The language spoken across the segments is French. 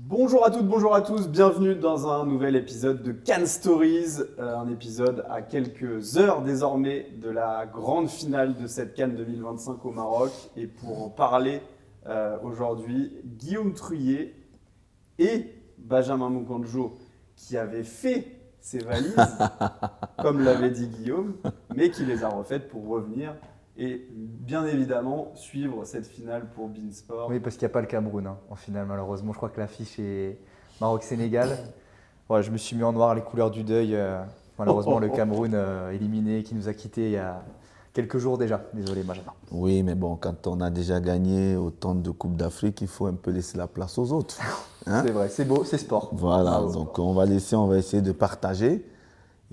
Bonjour à toutes, bonjour à tous, bienvenue dans un nouvel épisode de Cannes Stories, un épisode à quelques heures désormais de la grande finale de cette Cannes 2025 au Maroc. Et pour en parler aujourd'hui, Guillaume Truyet et Benjamin Mukanjo qui avaient fait ses valises, comme l'avait dit Guillaume, mais qui les a refaites pour revenir et bien évidemment suivre cette finale pour Beansport. Oui, parce qu'il n'y a pas le Cameroun en finale, malheureusement. Je crois que l'affiche est Maroc-Sénégal. Voilà, je me suis mis en noir les couleurs du deuil. Malheureusement, le Cameroun éliminé, qui nous a quittés il y a quelques jours déjà. Désolé, Benjamin. Oui, mais bon, quand on a déjà gagné autant de Coupes d'Afrique, il faut un peu laisser la place aux autres. Hein? C'est vrai, c'est beau, c'est sport. Voilà, Bravo. donc on va essayer de partager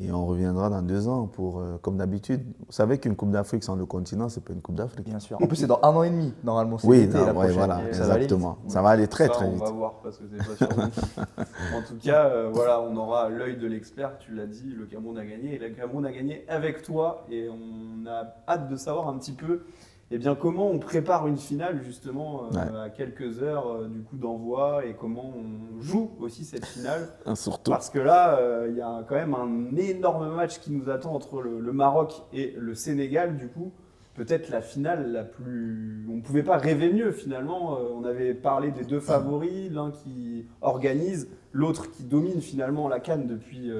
et on reviendra dans 2 ans pour, comme d'habitude. Vous savez qu'une Coupe d'Afrique sans le continent, c'est pas une Coupe d'Afrique. Bien sûr. En plus, c'est dans 1 an et demi, normalement. C'est Oui, l'été, non, la ouais, prochaine. voilà, Et ça va aller vite. exactement. Ça va aller très Ça, très on vite. va voir parce que c'est pas sûr. En tout cas, voilà, on aura l'œil de l'expert, tu l'as dit, le Cameroun a gagné. Et le Cameroun a gagné avec toi. Et on a hâte de savoir un petit peu comment on prépare une finale justement à quelques heures du coup d'envoi et comment on joue aussi cette finale. Surtout. Parce que là, il y a quand même un énorme match qui nous attend entre le Maroc et le Sénégal du coup. Peut-être la finale la plus... On ne pouvait pas rêver mieux finalement. On avait parlé des deux favoris, l'un qui organise, l'autre qui domine finalement la CAN depuis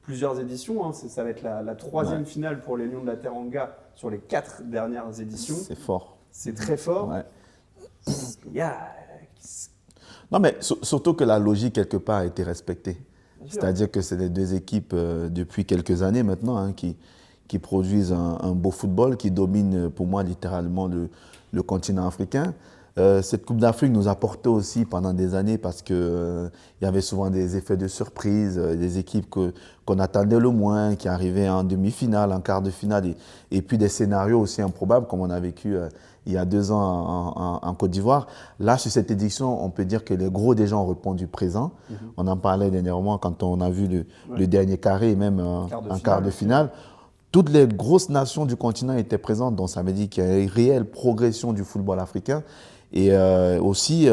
plusieurs éditions. Hein. Ça va être la troisième finale pour les Lions de la Teranga sur les 4 dernières éditions. C'est fort. C'est très fort. Ouais. Il y a... Non, mais surtout que la logique, quelque part, a été respectée. Bien sûr. C'est-à-dire que c'est les deux équipes, depuis quelques années maintenant, hein, qui produisent un beau football, qui dominent, pour moi, littéralement le continent africain. Cette Coupe d'Afrique nous a porté aussi pendant des années parce qu'il y avait souvent des effets de surprise, des équipes qu'on attendait le moins, qui arrivaient en demi-finale, en quart de finale, et puis des scénarios aussi improbables comme on a vécu il y a 2 ans en Côte d'Ivoire. Là, sur cette édition, on peut dire que les gros déjà ont répondu présent. On en parlait dernièrement quand on a vu le dernier carré, et même en quart de finale. Toutes les grosses nations du continent étaient présentes, donc ça veut dire qu'il y a une réelle progression du football africain. Et aussi,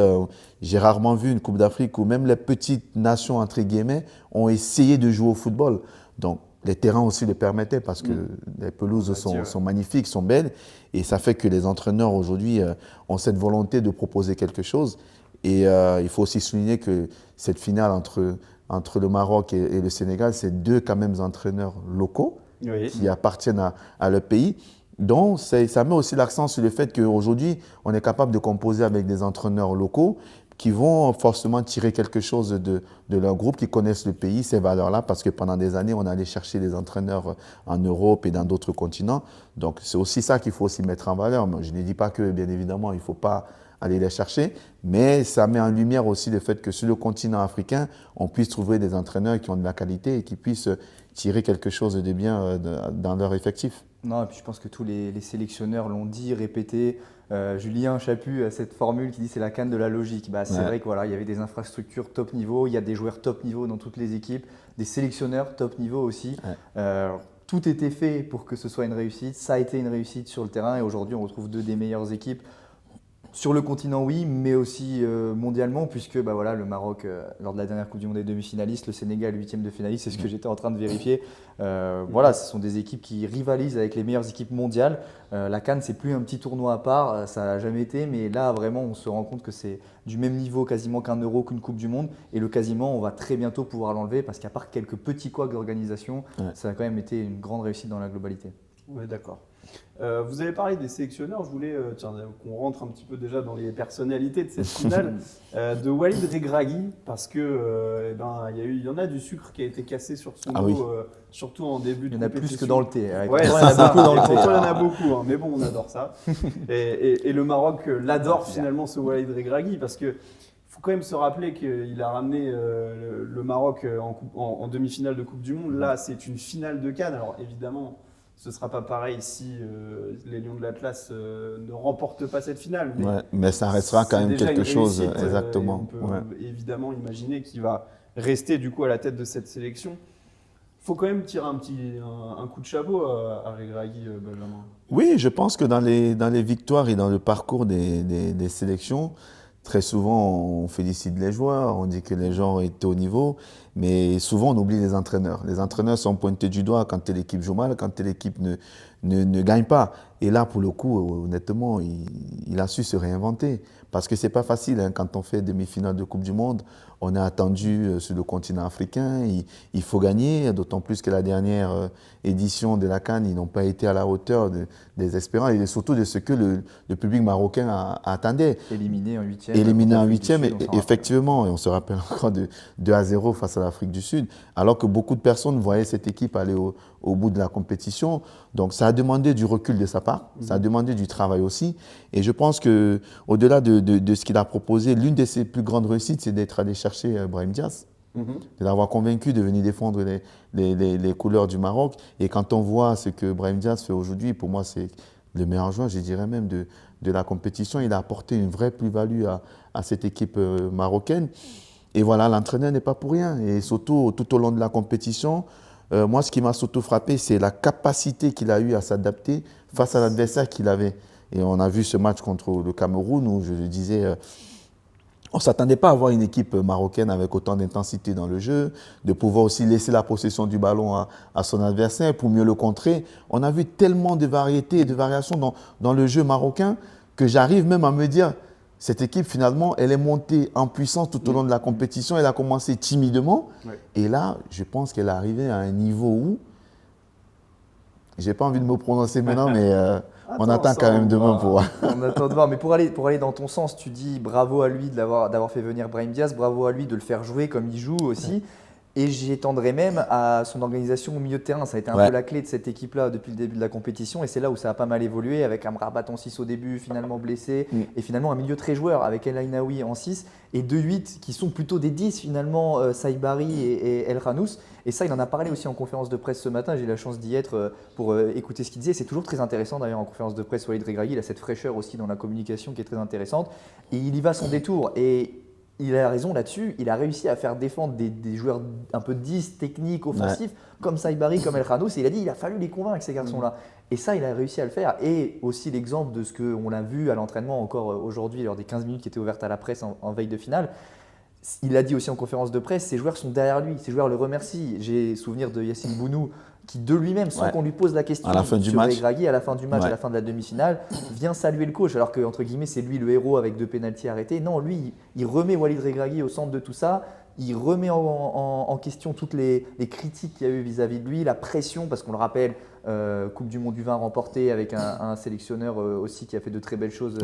j'ai rarement vu une Coupe d'Afrique où même les petites nations, entre guillemets, ont essayé de jouer au football. Donc, les terrains aussi le permettaient parce que les pelouses sont magnifiques, sont belles. Et ça fait que les entraîneurs aujourd'hui ont cette volonté de proposer quelque chose. Et il faut aussi souligner que cette finale entre le Maroc et le Sénégal, c'est deux quand même entraîneurs locaux qui appartiennent à leur pays. Donc, ça met aussi l'accent sur le fait qu'aujourd'hui, on est capable de composer avec des entraîneurs locaux qui vont forcément tirer quelque chose de leur groupe, qui connaissent le pays, ces valeurs-là, parce que pendant des années, on allait chercher des entraîneurs en Europe et dans d'autres continents. Donc, c'est aussi ça qu'il faut aussi mettre en valeur. Je ne dis pas que, bien évidemment, il ne faut pas aller les chercher, mais ça met en lumière aussi le fait que sur le continent africain, on puisse trouver des entraîneurs qui ont de la qualité et qui puissent tirer quelque chose de bien dans leur effectif. Non, et puis je pense que tous les sélectionneurs l'ont dit, répété. Julien Chaput a cette formule qui dit c'est la canne de la logique. Bah, c'est vrai que voilà, il y avait des infrastructures top niveau, il y a des joueurs top niveau dans toutes les équipes, des sélectionneurs top niveau aussi. Tout était fait pour que ce soit une réussite. Ça a été une réussite sur le terrain et aujourd'hui on retrouve deux des meilleures équipes. Sur le continent, oui, mais aussi mondialement, puisque bah voilà, le Maroc, lors de la dernière Coupe du Monde, est demi-finaliste, le Sénégal, 8e de finaliste, c'est ce que j'étais en train de vérifier. Voilà, ce sont des équipes qui rivalisent avec les meilleures équipes mondiales. La CAN, c'est plus un petit tournoi à part, ça n'a jamais été, mais là, vraiment, on se rend compte que c'est du même niveau quasiment qu'un Euro, qu'une Coupe du Monde. Et le quasiment, on va très bientôt pouvoir l'enlever, parce qu'à part quelques petits couacs d'organisation, ça a quand même été une grande réussite dans la globalité. Oui, d'accord. Vous avez parlé des sélectionneurs, je voulais qu'on rentre un petit peu déjà dans les personnalités de cette finale de Walid Regragui, parce que il y en a du sucre qui a été cassé sur son dos, surtout en début de compétition. Il y en a plus que dans le thé. Ouais, il y en a beaucoup dans le thé. Il y en a beaucoup, hein, mais bon, on adore ça. Et le Maroc l'adore finalement, ce Walid Regragui, parce que faut quand même se rappeler qu'il a ramené le Maroc en demi-finale de Coupe du Monde. Là, c'est une finale de CAN. Alors évidemment, ce ne sera pas pareil si les Lions de l'Atlas ne remportent pas cette finale. Mais ça restera quand même quelque chose, exactement. On peut évidemment imaginer qu'il va rester du coup à la tête de cette sélection. Il faut quand même tirer un coup de chapeau à Regragui, Benjamin. Oui, je pense que dans les victoires et dans le parcours des sélections, Très souvent, on félicite les joueurs, on dit que les joueurs étaient au niveau, mais souvent on oublie les entraîneurs. Les entraîneurs sont pointés du doigt quand telle équipe joue mal, quand telle équipe ne gagne pas. Et là, pour le coup, honnêtement, il a su se réinventer. Parce que c'est pas facile, hein, quand on fait demi-finale de Coupe du Monde, on est attendu sur le continent africain, il faut gagner, d'autant plus que la dernière édition de la CAN, ils n'ont pas été à la hauteur des espérances et surtout de ce que le public marocain attendait. Éliminé en huitième. Éliminé en huitième, effectivement, et on se rappelle encore de 2-0 face à l'Afrique du Sud, alors que beaucoup de personnes voyaient cette équipe aller au bout de la compétition. Donc ça a demandé du recul de sa part, ça a demandé du travail aussi. Et je pense qu'au-delà de ce qu'il a proposé, l'une de ses plus grandes réussites, c'est d'être allé chercher Brahim Diaz, de l'avoir convaincu de venir défendre les couleurs du Maroc. Et quand on voit ce que Brahim Diaz fait aujourd'hui, pour moi, c'est le meilleur joueur, je dirais même, de la compétition. Il a apporté une vraie plus-value à cette équipe marocaine. Et voilà, l'entraîneur n'est pas pour rien. Et surtout, tout au long de la compétition, moi, ce qui m'a surtout frappé, c'est la capacité qu'il a eue à s'adapter face à l'adversaire qu'il avait. Et on a vu ce match contre le Cameroun où, je le disais, on ne s'attendait pas à voir une équipe marocaine avec autant d'intensité dans le jeu, de pouvoir aussi laisser la possession du ballon à son adversaire pour mieux le contrer. On a vu tellement de variétés et de variations dans le jeu marocain que j'arrive même à me dire, cette équipe, finalement, elle est montée en puissance tout au long de la compétition. Elle a commencé timidement. Ouais. Et là, je pense qu'elle est arrivée à un niveau où, je n'ai pas envie de me prononcer maintenant, mais on attend quand même demain pour voir. On attend de voir. Mais pour aller dans ton sens, tu dis bravo à lui d'avoir fait venir Brahim Diaz, bravo à lui de le faire jouer comme il joue aussi. Ouais. Et j'étendrai même à son organisation au milieu de terrain. Ça a été un peu la clé de cette équipe-là depuis le début de la compétition. Et c'est là où ça a pas mal évolué avec Amrabat en 6 au début, finalement blessé. Et finalement un milieu très joueur avec El Ainaoui en 6 et 2-8 qui sont plutôt des 10 finalement, Saïbari et El Khanous. Et ça, il en a parlé aussi en conférence de presse ce matin. J'ai eu la chance d'y être pour écouter ce qu'il disait. C'est toujours très intéressant d'ailleurs en conférence de presse, Walid Regragui. Il a cette fraîcheur aussi dans la communication qui est très intéressante. Et il y va son détour. Et il a raison là-dessus, il a réussi à faire défendre des joueurs un peu 10, techniques, offensifs, comme Saïbari, comme El Khanous. Et il a dit qu'il a fallu les convaincre, ces garçons-là. Et ça, il a réussi à le faire. Et aussi l'exemple de ce qu'on a vu à l'entraînement encore aujourd'hui, lors des 15 minutes qui étaient ouvertes à la presse en veille de finale. Il a dit aussi en conférence de presse, ses joueurs sont derrière lui, ses joueurs le remercient. J'ai souvenir de Yassine Bounou qui de lui-même, sans qu'on lui pose la question, à la fin du match, Regragui, à la fin du match, à la fin de la demi-finale, vient saluer le coach, alors que entre guillemets c'est lui le héros avec 2 pénaltys arrêtés. Non, lui, il remet Walid Regragui au centre de tout ça. Il remet en question toutes les critiques qu'il y a eu vis-à-vis de lui, la pression, parce qu'on le rappelle, Coupe du Monde du vin remportée avec un sélectionneur aussi qui a fait de très belles choses,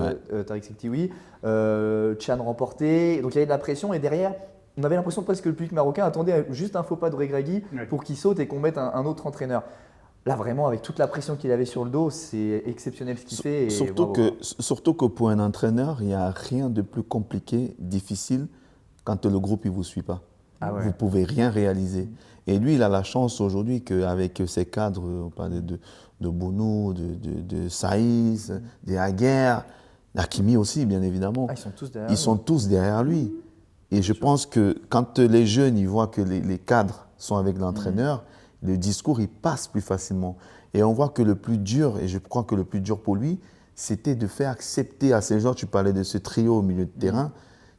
Tariq Sekhtioui, Tchad remporté. Donc il y avait de la pression et derrière, on avait l'impression presque que le public marocain attendait juste un faux pas de Regragui pour qu'il saute et qu'on mette un autre entraîneur. Là, vraiment, avec toute la pression qu'il avait sur le dos, c'est exceptionnel ce qu'il fait. Et surtout que pour un entraîneur, il n'y a rien de plus compliqué, difficile, quand le groupe ne vous suit pas. Vous ne pouvez rien réaliser. Et lui, il a la chance aujourd'hui qu'avec ses cadres, on parlait de Bounou, de Saïs, de Aguerre, Hakimi aussi, bien évidemment. Ils sont tous derrière lui. Et je pense que quand les jeunes ils voient que les cadres sont avec l'entraîneur, le discours il passe plus facilement. Et on voit que le plus dur, et je crois que le plus dur pour lui, c'était de faire accepter à ces gens, tu parlais de ce trio au milieu de terrain,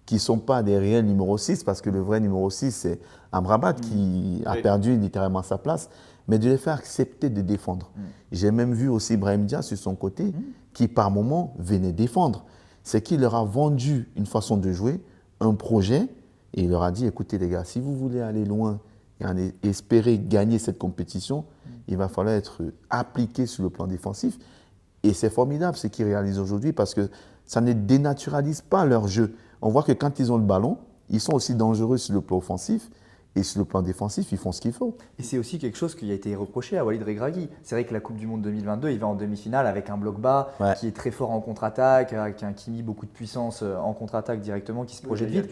qui ne sont pas des réels numéro 6, parce que le vrai numéro 6, c'est Amrabat qui a perdu littéralement sa place, mais de les faire accepter de défendre. J'ai même vu aussi Brahim Diaz sur son côté, qui par moments venait défendre. C'est qu'il leur a vendu une façon de jouer, un projet, et il leur a dit, écoutez les gars, si vous voulez aller loin et espérer gagner cette compétition, il va falloir être appliqué sur le plan défensif. Et c'est formidable ce qu'ils réalisent aujourd'hui parce que ça ne dénaturalise pas leur jeu. On voit que quand ils ont le ballon, ils sont aussi dangereux sur le plan offensif. Et sur le plan défensif, ils font ce qu'il faut. Et c'est aussi quelque chose qui a été reproché à Walid Regragui. C'est vrai que la Coupe du Monde 2022, il va en demi-finale avec un bloc bas qui est très fort en contre-attaque, avec un Kimi, beaucoup de puissance en contre-attaque directement, qui se projette vite.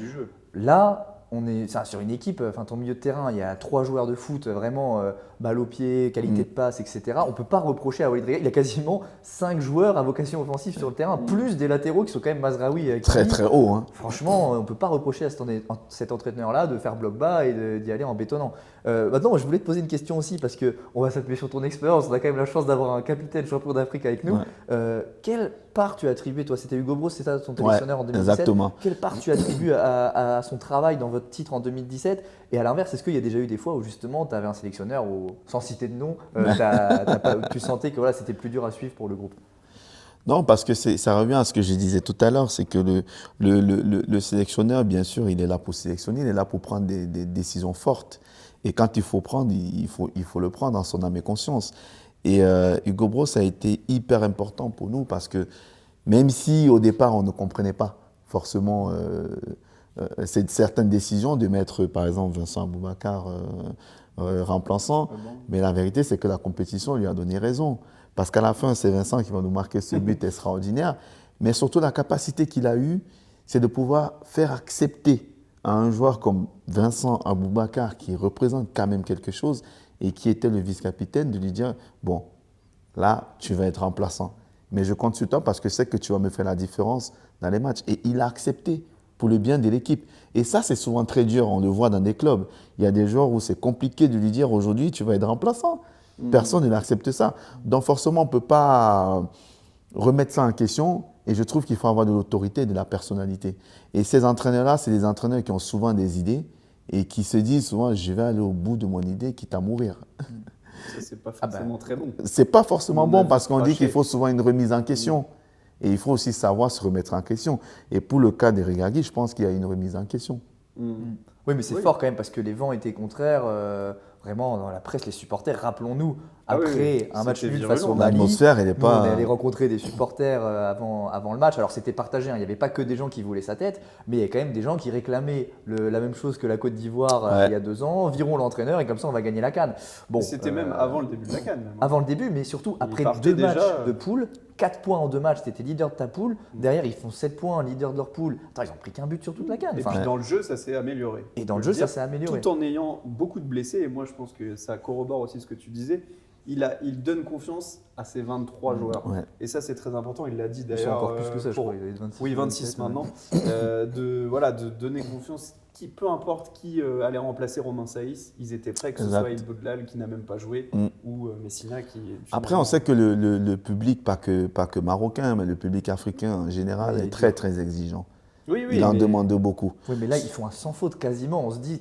Là, on est sur une équipe, ton milieu de terrain, il y a 3 joueurs de foot, vraiment balle au pied, qualité de passe, etc. On ne peut pas reprocher à Walid Regragui. Il y a quasiment 5 joueurs à vocation offensive sur le terrain, plus des latéraux qui sont quand même Mazraoui. Très très haut. Franchement, on ne peut pas reprocher à cet entraîneur-là de faire bloc bas et d'y aller en bétonnant. Maintenant, je voulais te poser une question aussi parce qu'on va s'appuyer sur ton expérience. On a quand même la chance d'avoir un capitaine champion d'Afrique avec nous. Quelle part tu as attribué, toi, c'était Hugo Bros, c'est ça ton sélectionneur en 2017. Exactement. Quelle part tu attribues à son travail dans votre titre en 2017? Et à l'inverse, est-ce qu'il y a déjà eu des fois où justement tu avais un sélectionneur où, sans citer de nom, tu sentais que voilà, c'était plus dur à suivre pour le groupe? Non, parce que ça revient à ce que je disais tout à l'heure, c'est que le sélectionneur, bien sûr, il est là pour sélectionner, il est là pour prendre des décisions fortes. Et quand il faut prendre, il faut le prendre en son âme et conscience. Et Hugo Bros a été hyper important pour nous parce que même si au départ on ne comprenait pas forcément certaines décisions de mettre par exemple Vincent Aboubakar remplaçant, mais la vérité c'est que la compétition lui a donné raison. Parce qu'à la fin, c'est Vincent qui va nous marquer ce but extraordinaire. Mais surtout, la capacité qu'il a eue, c'est de pouvoir faire accepter à un joueur comme Vincent Aboubakar, qui représente quand même quelque chose et qui était le vice-capitaine, de lui dire « Bon, là, tu vas être remplaçant. Mais je compte sur toi parce que je sais que tu vas me faire la différence dans les matchs. » Et il a accepté pour le bien de l'équipe. Et ça, c'est souvent très dur. On le voit dans des clubs. Il y a des joueurs où c'est compliqué de lui dire « Aujourd'hui, tu vas être remplaçant. » Personne n'accepte ça. Donc forcément, on ne peut pas remettre ça en question. Et je trouve qu'il faut avoir de l'autorité et de la personnalité. Et ces entraîneurs-là, c'est des entraîneurs qui ont souvent des idées et qui se disent souvent « je vais aller au bout de mon idée, quitte à mourir ». Ça, c'est pas forcément très bon. C'est pas forcément bon parce qu'on dit qu'il faut souvent une remise en question. Et il faut aussi savoir se remettre en question. Et pour le cas des Regragui, je pense qu'il y a une remise en question. Oui, mais c'est fort quand même parce que les vents étaient contraires. Vraiment, dans la presse, les supporters, rappelons-nous, après un match nul face au Mali, l'atmosphère, elle est pas... on est allé rencontrer des supporters avant le match. Alors, c'était partagé, hein. Il n'y avait pas que des gens qui voulaient sa tête, mais il y avait quand même des gens qui réclamaient la même chose que la Côte d'Ivoire il y a 2 ans. Virons l'entraîneur et comme ça, on va gagner la CAN. Bon, c'était même avant le début de la CAN. Avant le début, mais surtout après 2 matchs de poule. 4 points en 2 matchs, tu étais leader de ta poule. Derrière, ils font 7 points, leader de leur poule. Attends, ils ont pris qu'un but sur toute la CAN. Et puis dans le jeu, ça s'est amélioré. Et dans le jeu, ça s'est amélioré. Tout en ayant beaucoup de blessés, et moi je pense que ça corrobore aussi ce que tu disais, il donne confiance à ses 23 joueurs. Et ça, c'est très important. Il l'a dit d'ailleurs. Encore plus que ça, je crois. Il avait 26, oui, 26 maintenant. De donner confiance. Peu importe qui allait remplacer Romain Saïs, ils étaient prêts, que ce soit El Boudlal qui n'a même pas joué ou Messina qui. Après, on sait que le public, pas que marocain, mais le public africain en général est très très exigeant. Oui, il en demande beaucoup. Oui, mais là, ils font un sans faute quasiment. On se dit,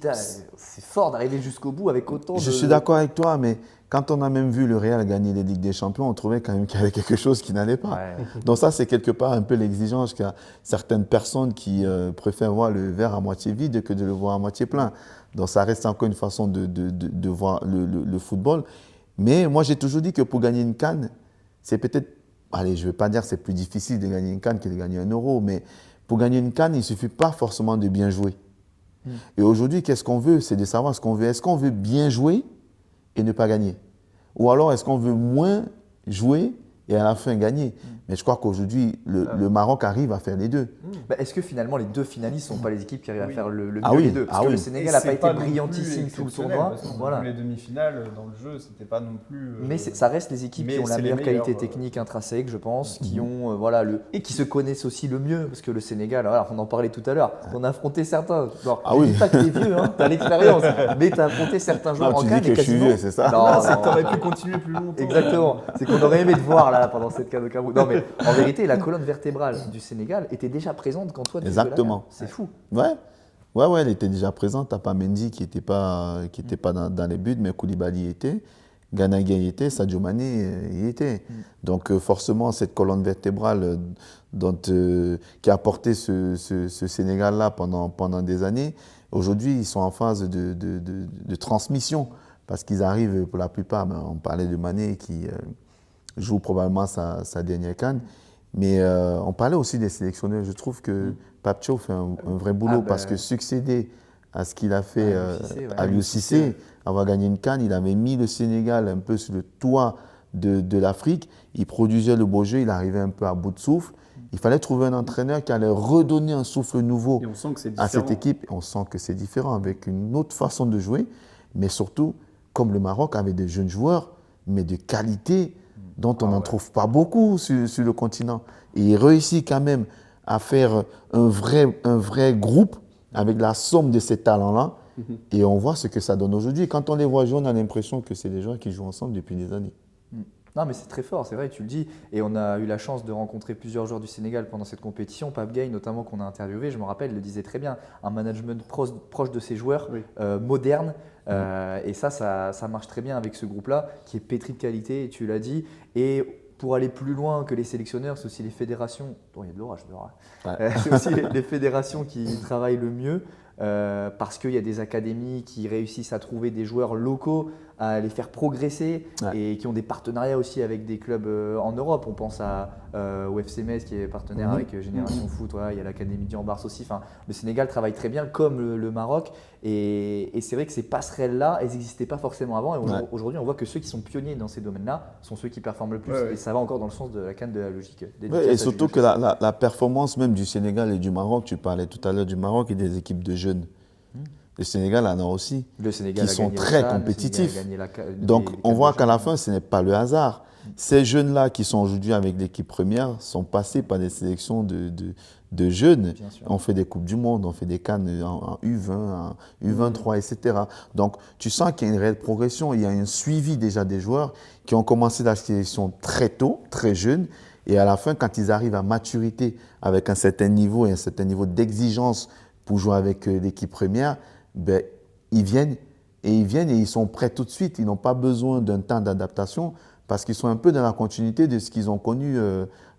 c'est fort d'arriver jusqu'au bout avec autant de. Je suis d'accord avec toi, mais quand on a même vu le Real gagner les Ligues des Champions, on trouvait quand même qu'il y avait quelque chose qui n'allait pas. Donc ça, c'est quelque part un peu l'exigence qu'a certaines personnes qui préfèrent voir le verre à moitié vide que de le voir à moitié plein. Donc ça reste encore une façon de voir le football. Mais moi, j'ai toujours dit que pour gagner une CAN, c'est peut-être, allez, je ne vais pas dire que c'est plus difficile de gagner une CAN que de gagner un euro, mais pour gagner une CAN, il ne suffit pas forcément de bien jouer. Et aujourd'hui, qu'est-ce qu'on veut? C'est de savoir ce qu'on veut. Est-ce qu'on veut bien jouer et ne pas gagner? Ou alors, est-ce qu'on veut moins jouer et à la fin gagner? Mais je crois qu'aujourd'hui, le Maroc arrive à faire les deux. Est-ce que finalement, les 2 finalistes ne sont pas les équipes qui arrivent à faire le mieux les deux? Parce que le Sénégal n'a pas été brillantissime tout le tournoi. Voilà. Les demi-finales, dans le jeu, c'était pas non plus… Mais ça reste les équipes qui ont la meilleure qualité technique intrinsèque, je pense, qui ont, et qui se connaissent aussi le mieux. Parce que le Sénégal, on en parlait tout à l'heure, on a affronté certains. Je ne dis pas que tu es vieux, tu as l'expérience, mais tu as affronté certains joueurs en CAN. Tu dis que je suis vieux, c'est ça? Non, c'est que tu aurais pu continuer plus longtemps. Exactement. C'est qu'on aurait aimé te voir là pendant cette CAN au Cameroun. Non, mais en vérité, la colonne vertébrale du Sénégal était déjà présente quand toi tu jouais là. C'est fou. Ouais, elle était déjà présente. T'as pas Mendy qui n'était pas dans les buts, mais Koulibaly y était, Gana Gueye y était, Sadio Mané y était. Donc forcément, cette colonne vertébrale qui a porté ce Sénégal-là pendant des années, aujourd'hui, ils sont en phase de transmission parce qu'ils arrivent pour la plupart, on parlait de Mané qui joue probablement sa dernière CAN. Mais on parlait aussi des sélectionneurs. Je trouve que Pape Thiaw fait un vrai boulot parce que succéder à ce qu'il a fait à Aliou Cissé, avoir gagné une CAN, il avait mis le Sénégal un peu sur le toit de l'Afrique. Il produisait le beau jeu, il arrivait un peu à bout de souffle. Il fallait trouver un entraîneur qui allait redonner un souffle nouveau à cette équipe. On sent que c'est différent avec une autre façon de jouer, mais surtout, comme le Maroc avait des jeunes joueurs, mais de qualité dont on n'en trouve pas beaucoup sur le continent. Et il réussit quand même à faire un vrai groupe avec la somme de ces talents-là. Et on voit ce que ça donne aujourd'hui. Quand on les voit jouer, on a l'impression que c'est des joueurs qui jouent ensemble depuis des années. Non, mais c'est très fort, c'est vrai, tu le dis. Et on a eu la chance de rencontrer plusieurs joueurs du Sénégal pendant cette compétition. Pape Gueye, notamment, qu'on a interviewé, je me rappelle, le disait très bien. Un management proche de ses joueurs, moderne. Et ça marche très bien avec ce groupe-là, qui est pétri de qualité, tu l'as dit. Et pour aller plus loin que les sélectionneurs, c'est aussi les fédérations. Bon, il y a de l'orage dehors. C'est aussi les fédérations qui travaillent le mieux. Parce qu'il y a des académies qui réussissent à trouver des joueurs locaux, à les faire progresser et qui ont des partenariats aussi avec des clubs en Europe. On pense au FC Metz qui est partenaire avec Génération Foot, il y a l'Académie d'Ambars aussi. Enfin, le Sénégal travaille très bien comme le Maroc et c'est vrai que ces passerelles-là, elles n'existaient pas forcément avant et aujourd'hui on voit que ceux qui sont pionniers dans ces domaines-là sont ceux qui performent le plus et ça va encore dans le sens de la CAN de la logique. Et surtout que la performance même du Sénégal et du Maroc, tu parlais tout à l'heure du Maroc et des équipes de jeunes. Le Sénégal en a aussi, qui sont très compétitifs. Donc on voit qu'à la fin, ce n'est pas le hasard. Ces jeunes-là qui sont aujourd'hui avec l'équipe première sont passés par des sélections de jeunes. On fait des Coupes du Monde, on fait des CAN en U20, en U23, etc. Donc tu sens qu'il y a une réelle progression. Il y a un suivi déjà des joueurs qui ont commencé la sélection très tôt, très jeunes. Et à la fin, quand ils arrivent à maturité avec un certain niveau et un certain niveau d'exigence pour jouer avec l'équipe première, ben, ils viennent et ils sont prêts tout de suite. Ils n'ont pas besoin d'un temps d'adaptation parce qu'ils sont un peu dans la continuité de ce qu'ils ont connu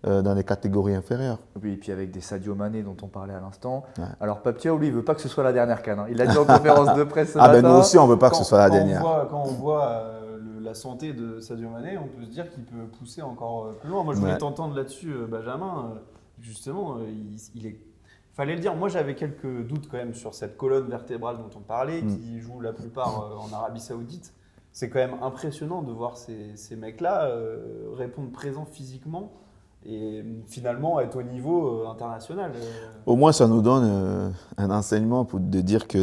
dans les catégories inférieures. Oui, et puis avec des Sadio Mané dont on parlait à l'instant. Alors Pape Thiaw, lui, il ne veut pas que ce soit la dernière CAN. Il l'a dit en conférence de presse ce matin. Ben nous aussi, on ne veut pas que ce soit la dernière. Quand on voit la santé de Sadio Mané, on peut se dire qu'il peut pousser encore plus loin. Moi, je voulais t'entendre là-dessus, Benjamin. Justement, fallait le dire. Moi, j'avais quelques doutes quand même sur cette colonne vertébrale dont on parlait, qui joue la plupart en Arabie Saoudite. C'est quand même impressionnant de voir ces mecs-là répondre présents physiquement et finalement être au niveau international. Au moins, ça nous donne un enseignement de dire que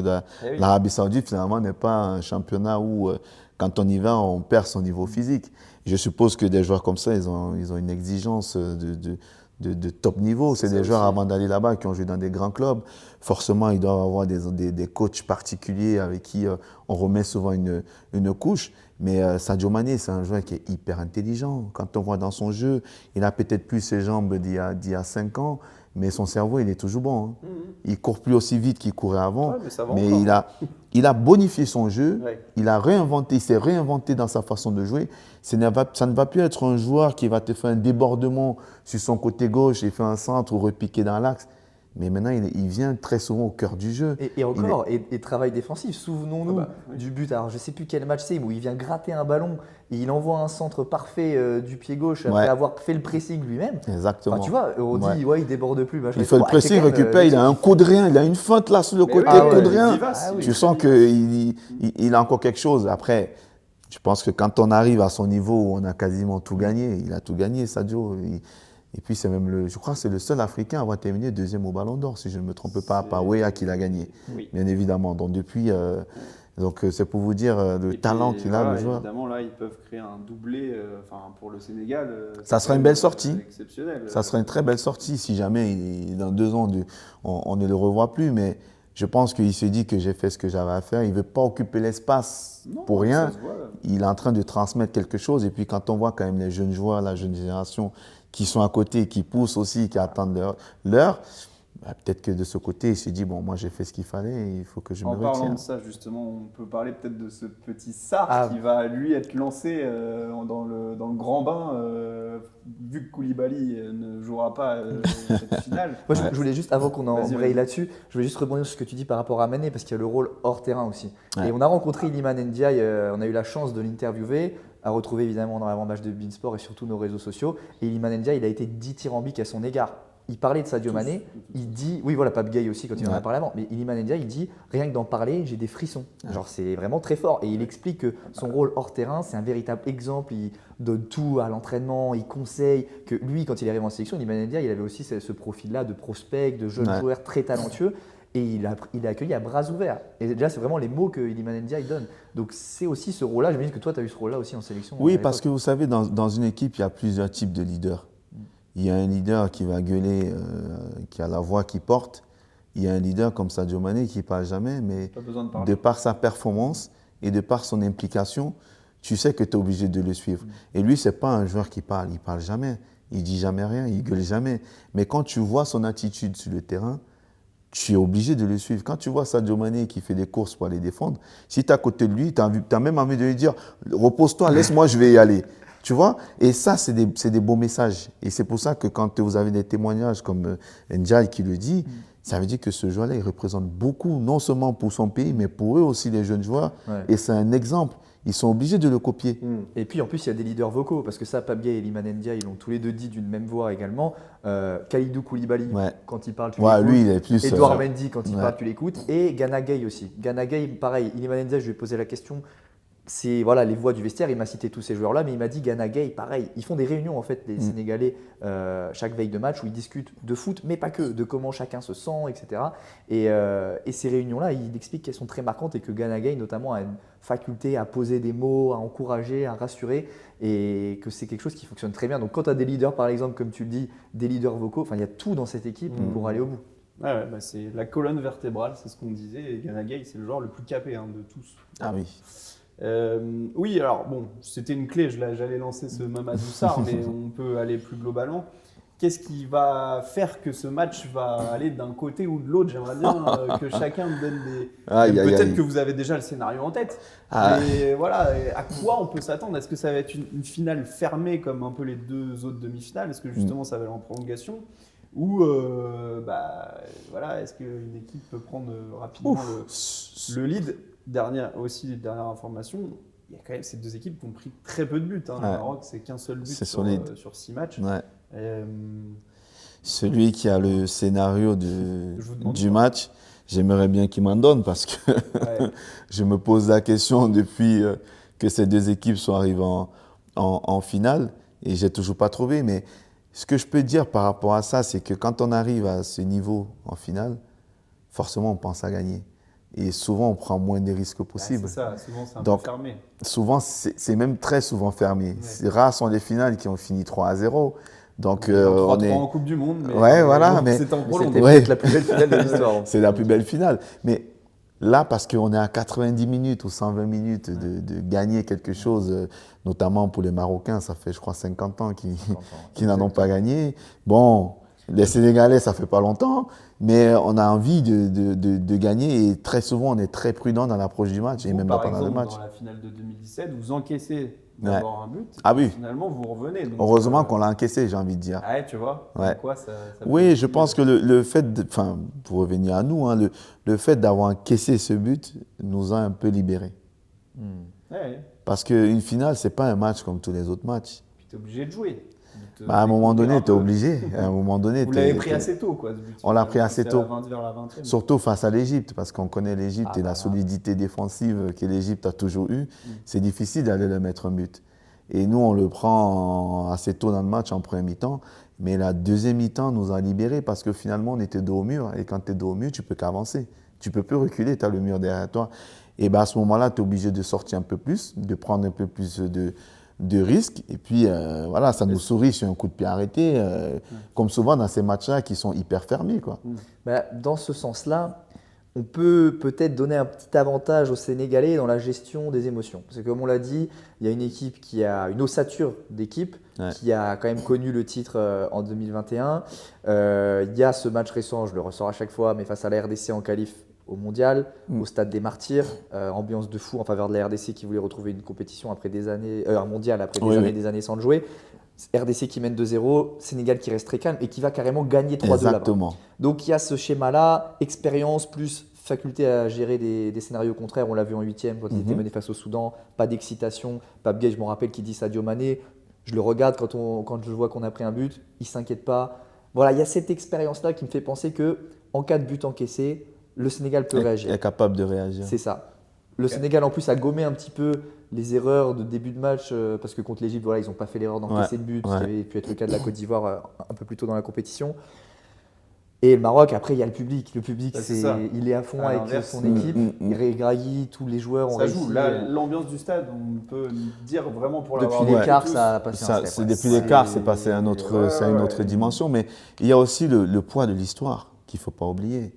l'Arabie Saoudite, finalement, n'est pas un championnat où, quand on y va, on perd son niveau physique. Je suppose que des joueurs comme ça, ils ont une exigence de top niveau. C'est des joueurs avant d'aller là-bas qui ont joué dans des grands clubs. Forcément, ils doivent avoir des coachs particuliers avec qui on remet souvent une couche. Mais Sadio Mané, c'est un joueur qui est hyper intelligent. Quand on voit dans son jeu, il a peut-être plus ses jambes d'il y a 5 ans, mais son cerveau, il est toujours bon. Il ne court plus aussi vite qu'il courait avant, mais il a bonifié son jeu, il s'est réinventé dans sa façon de jouer. Ça ne va plus être un joueur qui va te faire un débordement sur son côté gauche et faire un centre ou repiquer dans l'axe. Mais maintenant, il vient très souvent au cœur du jeu. Et travail défensif. Souvenons-nous du but. Alors, je ne sais plus quel match c'est, où il vient gratter un ballon et il envoie un centre parfait du pied gauche après avoir fait le pressing lui-même. Exactement. Enfin, tu vois, on dit, il déborde plus. Il fait le pressing, récupère, il a un coup de rien, il a une feinte là sur le côté, coup de rien. Tu sens qu'il a encore quelque chose. Après, je pense que quand on arrive à son niveau, on a quasiment tout gagné. Il a tout gagné, Sadio. Et puis, c'est même je crois que c'est le seul Africain à avoir terminé deuxième au Ballon d'Or, si je ne me trompe pas, par Weah qui l'a gagné, bien évidemment. Donc, depuis, c'est pour vous dire le talent qu'il a, le joueur. Évidemment, là, ils peuvent créer un doublé pour le Sénégal. Ça sera une belle sortie. Exceptionnel. Ça sera une très belle sortie si jamais, dans 2 ans, on ne le revoit plus. Mais je pense qu'il se dit que j'ai fait ce que j'avais à faire. Il ne veut pas occuper l'espace pour rien. Il est en train de transmettre quelque chose. Et puis, quand on voit quand même les jeunes joueurs, la jeune génération, qui sont à côté, qui poussent aussi, qui attendent l'heure, peut-être que de ce côté, il se dit, bon, moi j'ai fait ce qu'il fallait, il faut que je me retienne. En parlant de ça, justement, on peut parler peut-être de ce petit Sarr qui va, lui, être lancé dans le grand bain, vu que Koulibaly ne jouera pas cette finale. Moi, je voulais juste, avant qu'on embraye là-dessus, je voulais juste rebondir sur ce que tu dis par rapport à Mané, parce qu'il y a le rôle hors terrain aussi. Et on a rencontré Iliman Ndiaye, on a eu la chance de l'interviewer, à retrouver évidemment dans l'avant-match de Beansport et sur tous nos réseaux sociaux. Et Iliman Ndiaye, il a été dithyrambique à son égard. Il parlait de Sadio Mané, il dit, Pape Gueye aussi quand il en a parlé avant, mais Iliman Ndiaye, il dit, rien que d'en parler, j'ai des frissons. Genre, c'est vraiment très fort. Et il explique que son rôle hors terrain, c'est un véritable exemple. Il donne tout à l'entraînement, il conseille. Que lui, quand il est arrivé en sélection, Iliman Ndiaye, il avait aussi ce profil-là de prospect, de jeune joueur très talentueux. Et il a accueilli à bras ouverts. Et déjà, c'est vraiment les mots que Iliman Ndiaye donne. Donc, c'est aussi ce rôle-là. J'imagine que toi, tu as eu ce rôle-là aussi en sélection. Oui, parce que vous savez, dans une équipe, il y a plusieurs types de leaders. Il y a un leader qui va gueuler, qui a la voix qui porte. il y a un leader comme Sadio Mané qui ne parle jamais, mais Pas besoin de parler. de par sa performance et de par son implication, tu sais que tu es obligé de le suivre. Et lui, ce n'est pas un joueur qui parle, il ne parle jamais, il ne dit jamais rien, il ne gueule jamais. Mais quand tu vois son attitude sur le terrain, tu es obligé de le suivre. Quand tu vois Sadio Mané qui fait des courses pour aller défendre, si tu es à côté de lui, tu as même envie de lui dire « repose-toi, laisse-moi, je vais y aller ». Tu vois? Et ça, c'est des beaux messages. Et c'est pour ça que quand vous avez des témoignages comme Ndiaye qui le dit, ça veut dire que ce joueur-là, il représente beaucoup, non seulement pour son pays, mais pour eux aussi, les jeunes joueurs. Ouais. Et c'est un exemple. Ils sont obligés de le copier. Et puis en plus, il y a des leaders vocaux, parce que ça, Pape Gueye et Iliman Ndiaye, ils l'ont tous les deux dit d'une même voix également. Kalidou Koulibaly, Ouais. quand il parle, tu Ouais, l'écoutes. lui, il est plus. Edouard Mendy, quand il ouais. parle, tu l'écoutes. Et Gana Gueye aussi. Gana Gueye, pareil. Iliman Ndiaye, je lui ai posé la question. C'est voilà, les voix du vestiaire, il m'a cité tous ces joueurs-là, mais il m'a dit Gana Gueye, pareil. Ils font des réunions, en fait, les Sénégalais, chaque veille de match, où ils discutent de foot, mais pas que, de comment chacun se sent, etc. Et ces réunions-là, il explique qu'elles sont très marquantes et que Gana Gueye, notamment, a une faculté à poser des mots, à encourager, à rassurer, et que c'est quelque chose qui fonctionne très bien. Donc quand tu as des leaders, par exemple, comme tu le dis, des leaders vocaux, il y a tout dans cette équipe pour aller au bout. Ouais, bah c'est la colonne vertébrale, c'est ce qu'on disait. Et Gana Gueye, c'est le joueur le plus capé de tous. Ah oui. Oui, alors bon, c'était une clé, j'allais lancer ce Mamadou Sarr, mais on peut aller plus globalement. Qu'est-ce qui va faire que ce match va aller d'un côté ou de l'autre? J'aimerais bien que chacun me donne des... Peut-être que vous avez déjà le scénario en tête, mais voilà, à quoi on peut s'attendre? Est-ce que ça va être une finale fermée comme un peu les deux autres demi-finales? Est-ce que justement ça va aller en prolongation? Ou voilà, est-ce qu'une équipe peut prendre rapidement le lead? Dernière information, il y a quand même ces deux équipes qui ont pris très peu de buts. Le Maroc, c'est qu'un seul but sur 6 matchs. Ouais. Celui qui a le scénario du match, j'aimerais bien qu'il m'en donne parce que je me pose la question depuis que ces deux équipes sont arrivées en finale et j'ai toujours pas trouvé. Mais ce que je peux dire par rapport à ça, c'est que quand on arrive à ce niveau en finale, forcément on pense à gagner. Et souvent, on prend moins de risques possibles. C'est ça, souvent c'est un peu fermé. Souvent, c'est même très souvent fermé. Ouais. Rares sont les finales qui ont fini 3-0. Donc, on est en Coupe du Monde, mais, c'était en prolongation. C'était peut-être la plus belle finale de l'histoire. C'est la plus belle finale. Mais là, parce qu'on est à 90 minutes ou 120 minutes de gagner quelque chose, notamment pour les Marocains, ça fait, je crois, 50 ans qu'ils n'en ont pas gagné. Bon, les Sénégalais, ça fait pas longtemps. Mais on a envie de gagner et très souvent, on est très prudent dans l'approche du match et même pendant le match. Dans la finale de 2017, vous encaissez d'abord un but. Ah oui. Finalement, vous revenez. Donc, heureusement qu'on l'a encaissé, j'ai envie de dire. Ouais, tu vois. Ouais. Quoi, ça oui, je pense que le fait, pour revenir à nous, le fait d'avoir encaissé ce but nous a un peu libérés. Ouais. Parce qu'une finale, c'est pas un match comme tous les autres matchs. Puis tu es obligé de jouer. À un moment donné, tu es obligé. À un moment donné, vous l'avez pris assez tôt, quoi, ce but. On l'a pris assez tôt. Vers la 20e. Surtout face à l'Égypte, parce qu'on connaît l'Égypte et la solidité défensive que l'Égypte a toujours eue. C'est difficile d'aller leur mettre un but. Et nous, on le prend assez tôt dans le match, en première mi-temps. Mais la deuxième mi-temps nous a libérés parce que finalement, on était dos au mur. Et quand tu es dos au mur, tu peux qu'avancer. Tu peux plus reculer, tu as le mur derrière toi. Et à ce moment-là, tu es obligé de sortir un peu plus, de prendre un peu plus de risques. Et puis, voilà, ça nous sourit sur un coup de pied arrêté, comme souvent dans ces matchs-là qui sont hyper fermés, quoi. Dans ce sens-là, on peut peut-être donner un petit avantage aux Sénégalais dans la gestion des émotions. Parce que comme on l'a dit, il y a une équipe qui a une ossature d'équipe, qui a quand même connu le titre en 2021. Il y a ce match récent, je le ressors à chaque fois, mais face à la RDC en qualif au Mondial, au Stade des Martyrs, ambiance de fou en faveur de la RDC qui voulait retrouver une compétition après des années, un Mondial après des années sans le jouer. RDC qui mène 2-0, Sénégal qui reste très calme et qui va carrément gagner 3-2 Exactement. là-bas. Donc il y a ce schéma-là, expérience plus faculté à gérer des scénarios contraires. On l'a vu en 8e quand ils étaient menés face au Soudan, pas d'excitation. Pape Gueye, je me rappelle, qui dit Sadio Mané, je le regarde quand je vois qu'on a pris un but, il ne s'inquiète pas. Voilà, il y a cette expérience-là qui me fait penser qu'en cas de but encaissé, le Sénégal peut réagir. Il est capable de réagir. C'est ça. Le Sénégal, en plus, a gommé un petit peu les erreurs de début de match parce que contre l'Égypte, voilà, ils n'ont pas fait l'erreur d'encaisser le but, ce qui avait pu être le cas de la Côte d'Ivoire un peu plus tôt dans la compétition. Et le Maroc, après, il y a le public. Le public, il est à fond avec son équipe. Il régraille, tous les joueurs ont réussi. Ça joue. L'ambiance du stade, on peut dire vraiment pour l'avoir depuis l'écart, ça a passé un step. Depuis l'écart, c'est passé à une autre dimension. Mais il y a aussi le poids de l'histoire qu'il ne faut pas oublier.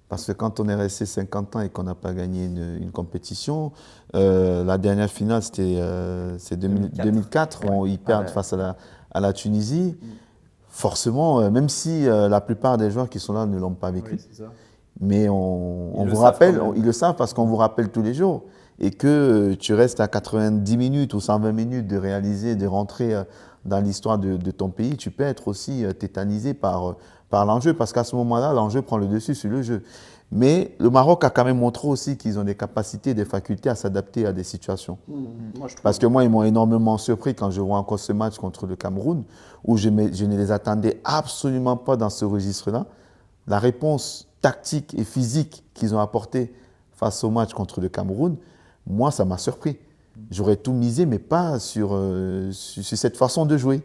Parce que quand on est resté 50 ans et qu'on n'a pas gagné une compétition, la dernière finale, c'est 2004, où ils perdent face à la Tunisie. Forcément, même si la plupart des joueurs qui sont là ne l'ont pas vécu, c'est ça. mais on vous rappelle, ils le savent parce qu'on vous rappelle tous les jours. Et que tu restes à 90 minutes ou 120 minutes de réaliser, de rentrer dans l'histoire de ton pays, tu peux être aussi tétanisé par l'enjeu, parce qu'à ce moment-là, l'enjeu prend le dessus sur le jeu. Mais le Maroc a quand même montré aussi qu'ils ont des capacités, des facultés à s'adapter à des situations. Parce que moi, ils m'ont énormément surpris quand je vois encore ce match contre le Cameroun, où je ne les attendais absolument pas dans ce registre-là. La réponse tactique et physique qu'ils ont apportée face au match contre le Cameroun, moi, ça m'a surpris. J'aurais tout misé, mais pas sur cette façon de jouer.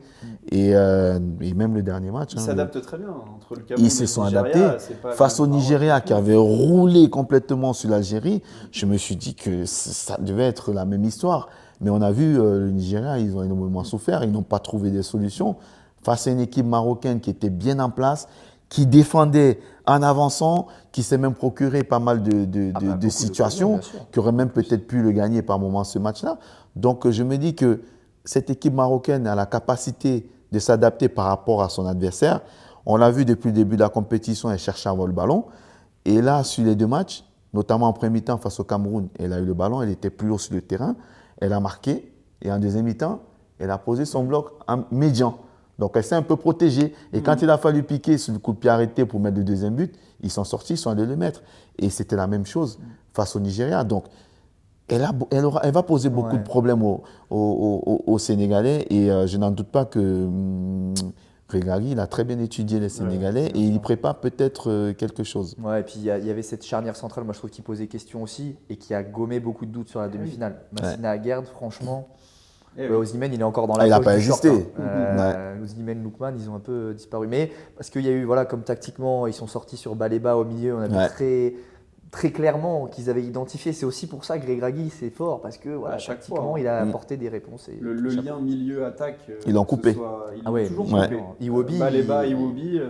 Et même le dernier match. Ils s'adaptent très bien entre le Cameroun ils se sont adaptés. Face au Nigeria qui avait roulé complètement sur l'Algérie, je me suis dit que ça devait être la même histoire. Mais on a vu le Nigeria, ils ont énormément souffert, ils n'ont pas trouvé des solutions. Face à une équipe marocaine qui était bien en place, qui défendait en avançant, qui s'est même procuré pas mal de situations, qui aurait même peut-être pu le gagner par moment ce match-là. Donc je me dis que cette équipe marocaine a la capacité de s'adapter par rapport à son adversaire. On l'a vu depuis le début de la compétition, elle cherchait à avoir le ballon. Et là, sur les deux matchs, notamment en premier mi-temps face au Cameroun, elle a eu le ballon, elle était plus haut sur le terrain, elle a marqué. Et en deuxième mi-temps, elle a posé son bloc en médian. Donc, elle s'est un peu protégée. Et quand il a fallu piquer sur le coup de pied arrêté pour mettre le deuxième but, ils sont sortis, ils sont allés le mettre. Et c'était la même chose face au Nigeria. Donc, elle va poser beaucoup de problèmes aux Sénégalais. Et je n'en doute pas que Grégory, il a très bien étudié les Sénégalais et il y prépare peut-être quelque chose. Ouais, et puis il y avait cette charnière centrale, moi je trouve qu'il posait question aussi et qui a gommé beaucoup de doutes sur la demi-finale. Massina Aguerd, franchement. Osimhen, il est encore dans la il n'a poche pas du existé. Osimhen, Lookman, ils ont un peu disparu. Mais parce qu'il y a eu, comme tactiquement, ils sont sortis sur Baleba au milieu, on a vu très clairement qu'ils avaient identifié. C'est aussi pour ça que Grégory, c'est fort, parce que tactiquement, il a apporté des réponses. Et le lien milieu-attaque, ils l'ont coupé. Ils l'ont toujours coupé. Iwobi, Baleba, Iwobi.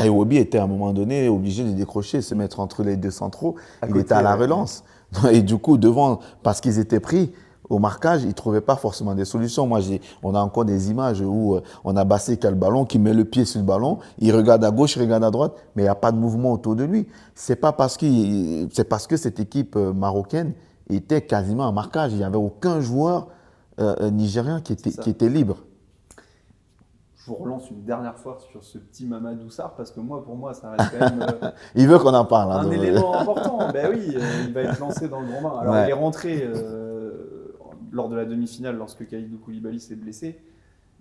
Iwobi était à un moment donné obligé de décrocher, se mettre entre les deux centraux. Il était à la relance. Et du coup, devant, parce qu'ils étaient pris au marquage, ils ne trouvaient pas forcément des solutions. On a encore des images où on a Bassé qui a le ballon, qui met le pied sur le ballon, il regarde à gauche, il regarde à droite, mais il n'y a pas de mouvement autour de lui. C'est parce que cette équipe marocaine était quasiment en marquage. Il n'y avait aucun joueur nigérien qui était libre. Je vous relance une dernière fois sur ce petit Mamadou Sarr, parce que pour moi, ça reste quand même il veut qu'on en parle. Un élément important. Ben oui, il va être lancé dans le grand bain. Alors, il est rentré lors de la demi-finale, lorsque Kalidou Koulibaly s'est blessé.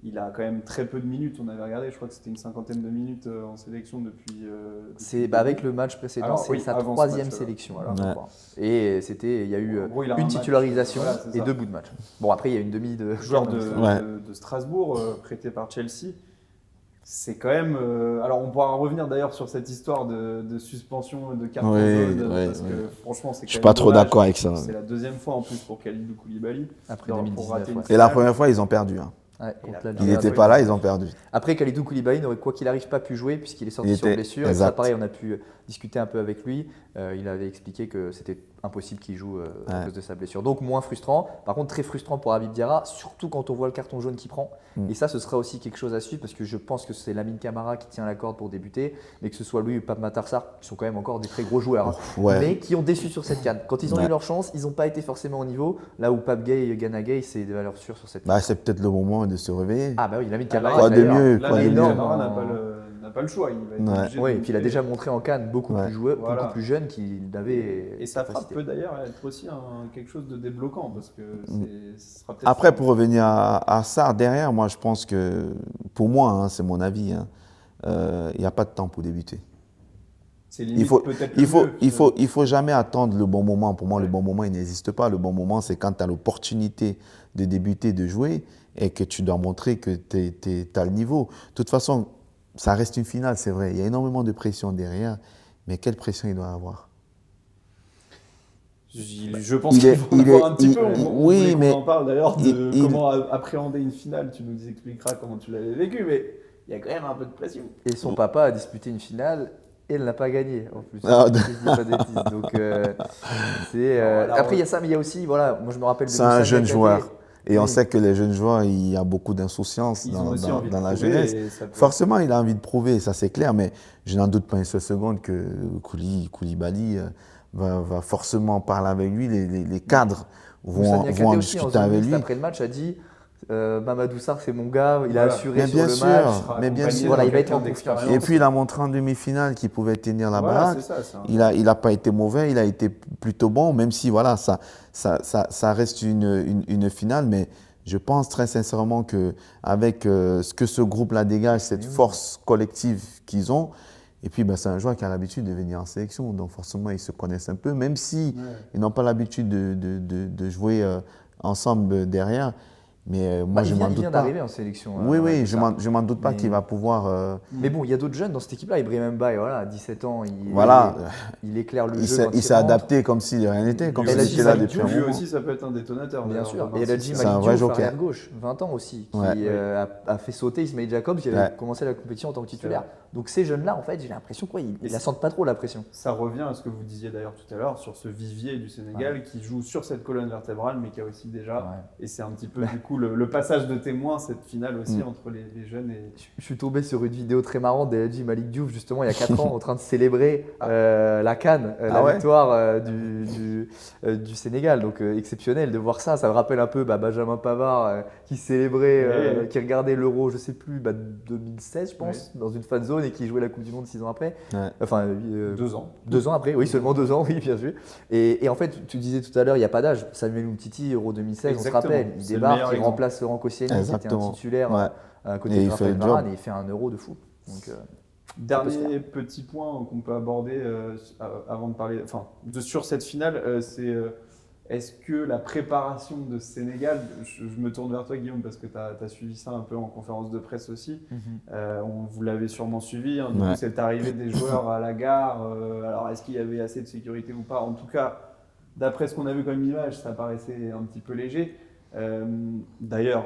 Il a quand même très peu de minutes. On avait regardé, je crois que c'était une cinquantaine de minutes en sélection depuis. Avec le match précédent, c'est sa troisième sélection. Et il y a eu une titularisation et 2 bouts de match. Bon, après, il y a une demi de joueur de Strasbourg, prêté par Chelsea. C'est quand même. Alors, on pourra revenir d'ailleurs sur cette histoire de suspension de carton jaune, parce que franchement, c'est. Je suis pas trop d'accord avec ça. C'est la deuxième fois en plus pour Kalidou Koulibaly. Après 2019. Et la première fois, ils ont perdu. Il n'était pas là, ils ont perdu. Après, Kalidou Koulibaly n'aurait quoi qu'il arrive pas pu jouer puisqu'il est sorti sur blessure. Et ça, pareil, on a pu discuter un peu avec lui. Il avait expliqué que c'était impossible qu'il joue à cause de sa blessure. Donc moins frustrant. Par contre, très frustrant pour Habib Diarra, surtout quand on voit le carton jaune qu'il prend. Et ça, ce sera aussi quelque chose à suivre parce que je pense que c'est Lamine Camara qui tient la corde pour débuter, mais que ce soit lui ou Pape Matar Sarr, qui sont quand même encore des très gros joueurs, mais qui ont déçu sur cette CAN. Quand ils ont eu leur chance, ils n'ont pas été forcément au niveau. Là où Pape Gueye et Gana Gueye, c'est des valeurs sûres sur cette CAN. C'est peut-être le moment de se réveiller. Ah bah oui, Lamine Camara. Quoi de mieux, Camara n'a pas le choix. Et puis il a déjà montré en CAN beaucoup plus jeune qu'il avait. Et sa frappe peut d'ailleurs être aussi quelque chose de débloquant parce que ce sera peut-être. Après, pour revenir à Sarr, derrière, moi je pense que, pour moi, c'est mon avis, il n'y a pas de temps pour débuter. Il faut jamais attendre le bon moment. Pour moi, le bon moment, il n'existe pas. Le bon moment, c'est quand tu as l'opportunité de débuter, de jouer et que tu dois montrer que tu as le niveau. De toute façon, ça reste une finale, c'est vrai. Il y a énormément de pression derrière, mais quelle pression il doit avoir? Je pense qu'il faut en avoir un petit peu. On en parle d'ailleurs de comment appréhender une finale. Tu nous expliqueras comment tu l'avais vécu, mais il y a quand même un peu de pression. Et son papa a disputé une finale et elle n'a pas gagné en plus. Ah, Si je dis pas de bêtises. Donc, après, il y a ça, mais il y a aussi, voilà, moi je me rappelle de C'est un Moussa jeune Niakhaté. joueur. Et on Oui. sait que les jeunes joueurs, il y a beaucoup d'insouciance Ils ont aussi envie de dans la prouver jeunesse. et ça peut- Forcément, il a envie de prouver, ça c'est clair, mais je n'en doute pas une seule seconde que Koulibaly va forcément parler avec lui. Les cadres Moussa vont Niakhaté en aussi, en discuter zone avec mixte, lui. après le match, a dit Mamadou Sarr, c'est mon gars, il a Voilà. assuré Mais sur bien le sûr, match. sera mais bien accompagné sûr. Voilà, il va être quelqu'un en confiance. d'expérience. Et puis il a montré en demi-finale qu'il pouvait tenir la Voilà, baraque. c'est ça, c'est un- Il a pas été mauvais, il a été plutôt bon, même si voilà, ça reste une finale. Mais je pense très sincèrement qu'avec ce que ce groupe-là dégage, cette force collective qu'ils ont, et puis c'est un joueur qui a l'habitude de venir en sélection, donc forcément ils se connaissent un peu, même si ils n'ont pas l'habitude de jouer ensemble derrière. Mais moi, je m'en Il doute vient pas. d'arriver en sélection. Oui, Mamadou Sarr. je m'en doute pas Mais- qu'il va pouvoir. Mais bon, il y a d'autres jeunes dans cette équipe-là. Ibrahim Mbaye, voilà, à 17 ans, Voilà. il éclaire le Il jeu. s'est quand il s'est rentre. adapté comme si de rien n'était, comme Lui s'il aussi, était là Malik depuis un Diouf, Lui moment. aussi, ça peut être un détonateur. Bien d'ailleurs, sûr. de Et Marseille. Eladji C'est un Malik vrai Diouf, joker. arrière gauche, 20 ans aussi, qui Ouais. a fait sauter Ismail Jacobs, qui avait Ouais. commencé la compétition en tant que titulaire. Donc ces jeunes-là, en fait, j'ai l'impression qu'ils Et la sentent pas trop la pression. Ça revient à ce que vous disiez d'ailleurs tout à l'heure sur ce vivier du Sénégal qui joue sur cette colonne vertébrale, mais qui a aussi déjà, et c'est un petit peu du coup le passage de témoin, cette finale aussi entre les jeunes et. Je suis tombé sur une vidéo très marrante d'Eladji Malik Diouf, justement, il y a 4 ans, en train de célébrer la CAN, la ouais victoire du Sénégal. Donc exceptionnel de voir ça. Ça me rappelle un peu Benjamin Pavard qui célébrait, Oui. qui regardait l'Euro, je sais plus, 2016, je pense, dans une fan zone et qui jouait la Coupe du Monde 6 ans après. Ouais. Enfin, 2 ans. 2 ans après, oui, seulement 2 ans, oui, bien sûr. Et en fait, tu disais tout à l'heure, il n'y a pas d'âge. Samuel Umtiti, Euro 2016, on se Exactement. rappelle. Il C'est le débarque, meilleur il exemple. remplace Laurent Koscielny, qui était un Exactement. titulaire Ouais. à côté Et de il fait Raphaël le job. Varane et il fait un Euro de fou. Donc, Dernier petit point qu'on peut aborder avant de parler, sur cette finale, c'est est-ce que la préparation de Sénégal, je me tourne vers toi Guillaume parce que tu as suivi ça un peu en conférence de presse aussi, vous l'avez sûrement suivi, hein, du coup, Ouais. cette arrivée des joueurs à la gare, alors est-ce qu'il y avait assez de sécurité ou pas? En tout cas, d'après ce qu'on a vu comme image, ça paraissait un petit peu léger. D'ailleurs,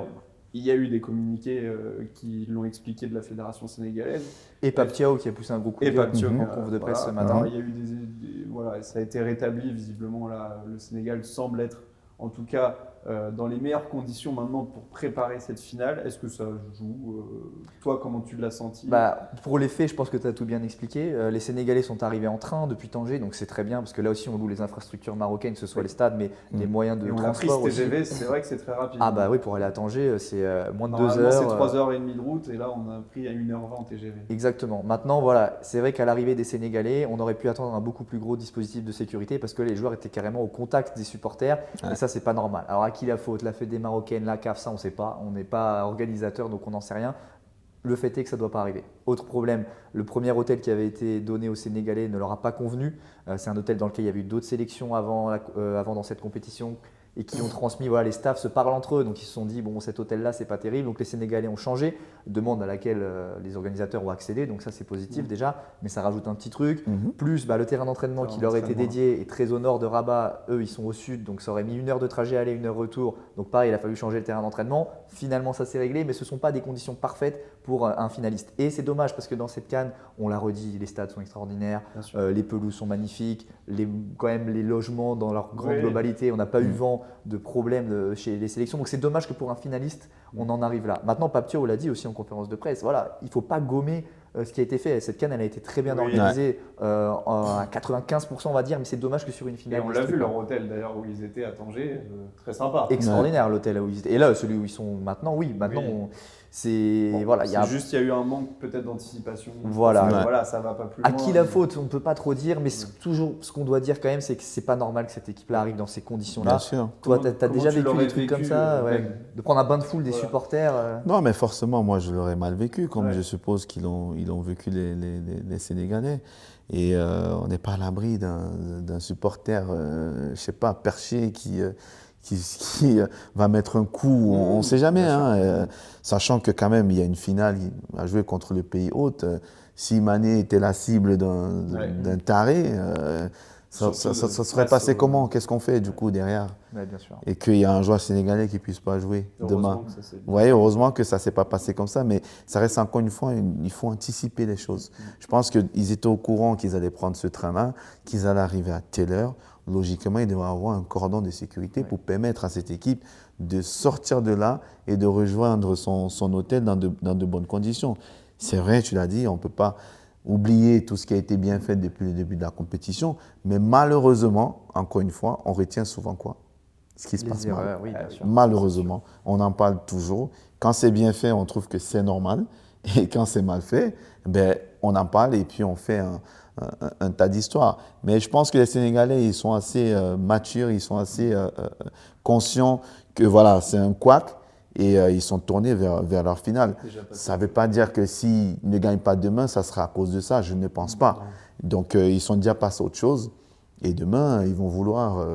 il y a eu des communiqués qui l'ont expliqué de la fédération sénégalaise. Et Pape Thiaw qui a poussé un gros coup de Et gueule Pape Thiaw, en conf de presse ce matin. Alors, il y a eu voilà, ça a été rétabli visiblement là. Le Sénégal semble être, en tout cas, dans les meilleures conditions maintenant pour préparer cette finale. Est-ce que ça joue toi, comment tu l'as senti? Pour les faits, je pense que tu as tout bien expliqué. Les Sénégalais sont arrivés en train depuis Tanger, donc c'est très bien parce que là aussi on loue les infrastructures marocaines, que ce soit les stades, mais les moyens de Et on l'a pris transport ce aussi. TGV, c'est vrai que c'est très rapide. Ah bah oui, pour aller à Tanger, c'est moins de 2 Normalement, heures. c'est 3h30 de route et là on a pris à 1h20 en TGV. Exactement. Maintenant, voilà, c'est vrai qu'à l'arrivée des Sénégalais, on aurait pu attendre un beaucoup plus gros dispositif de sécurité parce que les joueurs étaient carrément au contact des supporters et ça, c'est pas normal. Alors, à qui la faute? La Fédé marocaine, la CAF, ça, on ne sait pas. On n'est pas organisateur, donc on n'en sait rien. Le fait est que ça ne doit pas arriver. Autre problème, le premier hôtel qui avait été donné aux Sénégalais ne leur a pas convenu. C'est un hôtel dans lequel il y avait eu d'autres sélections avant dans cette compétition et qui ont transmis, voilà, les staffs se parlent entre eux, donc ils se sont dit, bon, cet hôtel-là, c'est pas terrible, donc les Sénégalais ont changé, demande à laquelle les organisateurs ont accédé, donc ça c'est positif déjà, mais ça rajoute un petit truc, plus le terrain d'entraînement qui leur était dédié est très au nord de Rabat, eux ils sont au sud, donc ça aurait mis 1 heure de trajet aller, 1 heure retour, donc pareil, il a fallu changer le terrain d'entraînement, finalement ça s'est réglé, mais ce ne sont pas des conditions parfaites pour un finaliste, et c'est dommage parce que dans cette CAN, on l'a redit, les stades sont extraordinaires, les pelouses sont magnifiques, quand même les logements dans leur grande globalité, on n'a pas eu vent de problèmes chez les sélections. Donc c'est dommage que pour un finaliste, on en arrive là. Maintenant, Pape Thiaw l'a dit aussi en conférence de presse, voilà, il ne faut pas gommer ce qui a été fait. Cette CAN, elle a été très bien organisée, à 95% on va dire, mais c'est dommage que sur une finale… Et on l'a vu, leur hôtel d'ailleurs où ils étaient à Tanger, très sympa. Extraordinaire l'hôtel où ils étaient. Et là, celui où ils sont maintenant, c'est… voilà, il y a eu un manque peut-être d'anticipation. Voilà. Voilà, ça va pas plus loin. À qui la faute, on ne peut pas trop dire, mais toujours ce qu'on doit dire quand même, c'est que c'est pas normal que cette équipe-là arrive dans ces conditions-là. Bien sûr. Toi, tu as déjà tu vécu l'aurais des trucs comme vécu, ça, de prendre un bain de foule des supporters Non, mais forcément, moi, je l'aurais mal vécu, comme je suppose qu'ils l'ont vécu les Sénégalais. Et on n'est pas à l'abri d'un supporter, je sais pas, perché qui va mettre un coup, on ne sait jamais, sachant que quand même il y a une finale à jouer contre le pays hôte. Si Mané était la cible d'un taré, Ça serait passé comment? Qu'est-ce qu'on fait du coup derrière? Ouais, bien sûr. Et qu'il y a un joueur sénégalais qui ne puisse pas jouer demain. Oui, heureusement que ça ne s'est pas passé comme ça, mais ça reste encore une fois, il faut anticiper les choses. Je pense qu'ils étaient au courant qu'ils allaient prendre ce train-là, qu'ils allaient arriver à telle heure. Logiquement, il devrait avoir un cordon de sécurité pour permettre à cette équipe de sortir de là et de rejoindre son hôtel dans de bonnes conditions. C'est vrai, tu l'as dit, on ne peut pas oublier tout ce qui a été bien fait depuis le début de la compétition, mais malheureusement, encore une fois, on retient souvent quoi? Ce qui se passe mal. Oui, bien sûr. Malheureusement, on en parle toujours. Quand c'est bien fait, on trouve que c'est normal. Et quand c'est mal fait, ben, on en parle et puis on fait un tas d'histoires. Mais je pense que les Sénégalais, ils sont assez matures, ils sont assez conscients que voilà, c'est un couac et ils sont tournés vers leur finale. Ça ne veut pas dire que s'ils ne gagnent pas demain, ça sera à cause de ça, je ne pense pas. Donc ils sont déjà passés à autre chose et demain, ils vont vouloir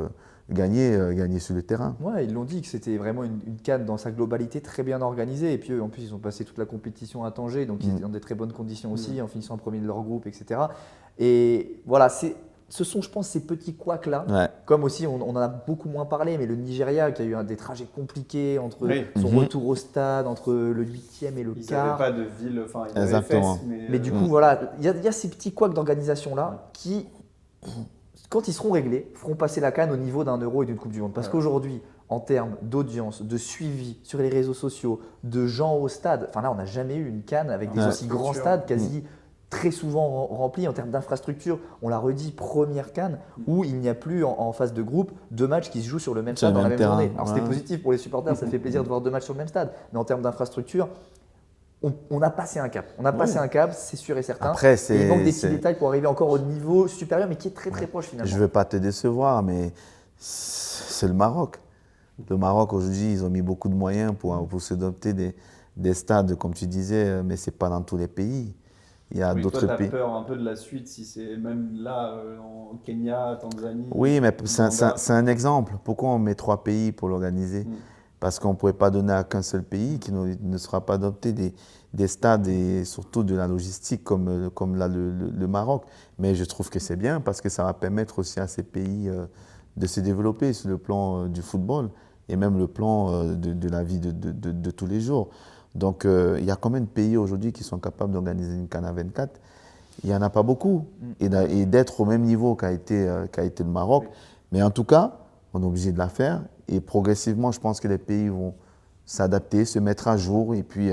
gagner sur le terrain. Ouais, ils l'ont dit que c'était vraiment une CAN dans sa globalité très bien organisée. Et puis eux, en plus, ils ont passé toute la compétition à Tanger, donc ils étaient dans des très bonnes conditions aussi, en finissant en premier de leur groupe, etc. Et voilà, ce sont, je pense, ces petits couacs-là. Comme aussi, on en a beaucoup moins parlé, mais le Nigeria qui a eu des trajets compliqués entre son retour au stade, entre le 8e et le ils quart. Ils n'avaient pas de ville, enfin, ils avaient Exactement. Fès, mais du coup, voilà, il y a ces petits couacs d'organisation-là qui, quand ils seront réglés, feront passer la CAN au niveau d'un Euro et d'une Coupe du Monde. Parce qu'aujourd'hui, en termes d'audience, de suivi sur les réseaux sociaux, de gens au stade, enfin là, on n'a jamais eu une CAN avec des aussi grands stades, quasi très souvent remplis en termes d'infrastructure. On l'a redit, première CAN où il n'y a plus en phase de groupe 2 matchs qui se jouent sur le même stade dans la même journée. Alors c'était positif pour les supporters, ça fait plaisir de voir 2 matchs sur le même stade. Mais en termes d'infrastructure, on a passé un cap. On a passé un cap, c'est sûr et certain. Après, il manque des petits détails pour arriver encore au niveau supérieur, mais qui est très très proche finalement. Je ne veux pas te décevoir, mais c'est le Maroc. Le Maroc, aujourd'hui, ils ont mis beaucoup de moyens pour se doter des stades, comme tu disais, mais ce n'est pas dans tous les pays. Il y a d'autres pays. Tu as peur un peu de la suite, si c'est même là, en Kenya, Tanzanie. Oui, mais c'est un exemple. Pourquoi on met 3 pays pour l'organiser? Parce qu'on ne pourrait pas donner à qu'un seul pays qui ne sera pas adopté des stades et surtout de la logistique comme là le Maroc. Mais je trouve que c'est bien parce que ça va permettre aussi à ces pays de se développer sur le plan du football et même le plan de la vie de tous les jours. Donc il y a combien de pays aujourd'hui qui sont capables d'organiser une CAN à 24? Il n'y en a pas beaucoup. Et d'être au même niveau qu'a été le Maroc. Mais en tout cas, on est obligé de la faire. Et progressivement, je pense que les pays vont s'adapter, se mettre à jour. Et puis,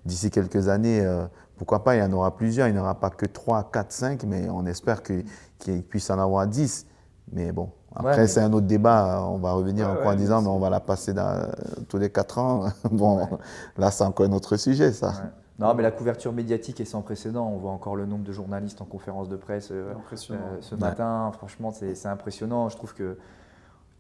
d'ici quelques années, pourquoi pas, il y en aura plusieurs. Il n'y en aura pas que 3, 4, 5, mais on espère qu'il puisse en avoir 10. Mais bon, après, c'est un autre débat. On va revenir encore en disant, mais on va la passer tous les 4 ans. Bon, là, c'est encore un autre sujet, ça. Non, mais la couverture médiatique est sans précédent. On voit encore le nombre de journalistes en conférence de presse ce matin. Franchement, c'est impressionnant. Je trouve que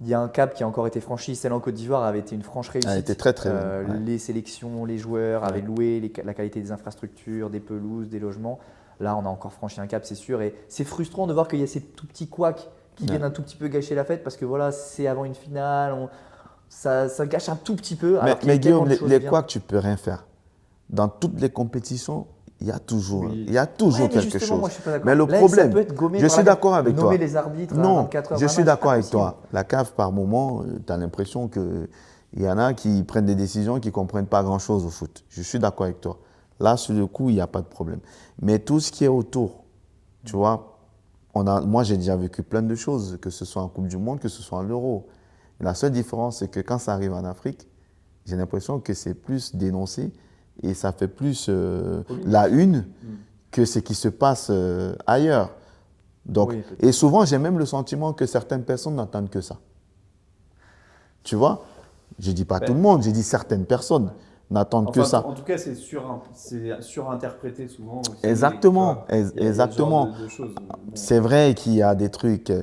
il y a un cap qui a encore été franchi. Celle en Côte d'Ivoire avait été une franche réussite. Elle était très très bien. Les sélections, les joueurs avaient loué la qualité des infrastructures, des pelouses, des logements. Là, on a encore franchi un cap, c'est sûr. Et c'est frustrant de voir qu'il y a ces tout petits couacs qui viennent un tout petit peu gâcher la fête parce que voilà, c'est avant une finale. Ça gâche un tout petit peu. Mais Guillaume, les couacs, tu ne peux rien faire. Dans toutes les compétitions, il y a toujours quelque chose. Moi, je suis pas mais le problème, je suis d'accord avec toi. Nommer les arbitres non, 24 heures je suis d'accord avec toi. La CAF, par moment, tu as l'impression qu'il y en a qui prennent des décisions qui ne comprennent pas grand-chose au foot. Je suis d'accord avec toi. Là, sur le coup, il n'y a pas de problème. Mais tout ce qui est autour, tu vois, moi, j'ai déjà vécu plein de choses, que ce soit en Coupe du Monde, que ce soit en l'Euro. La seule différence, c'est que quand ça arrive en Afrique, j'ai l'impression que c'est plus dénoncé. Et ça fait plus la une que ce qui se passe ailleurs. Donc, et souvent, j'ai même le sentiment que certaines personnes n'entendent que ça. Tu vois? Je ne dis pas tout le monde, j'ai dit certaines personnes n'attendent que ça. En tout cas, c'est surinterprété souvent aussi. Exactement. Exactement. C'est vrai qu'il y a des trucs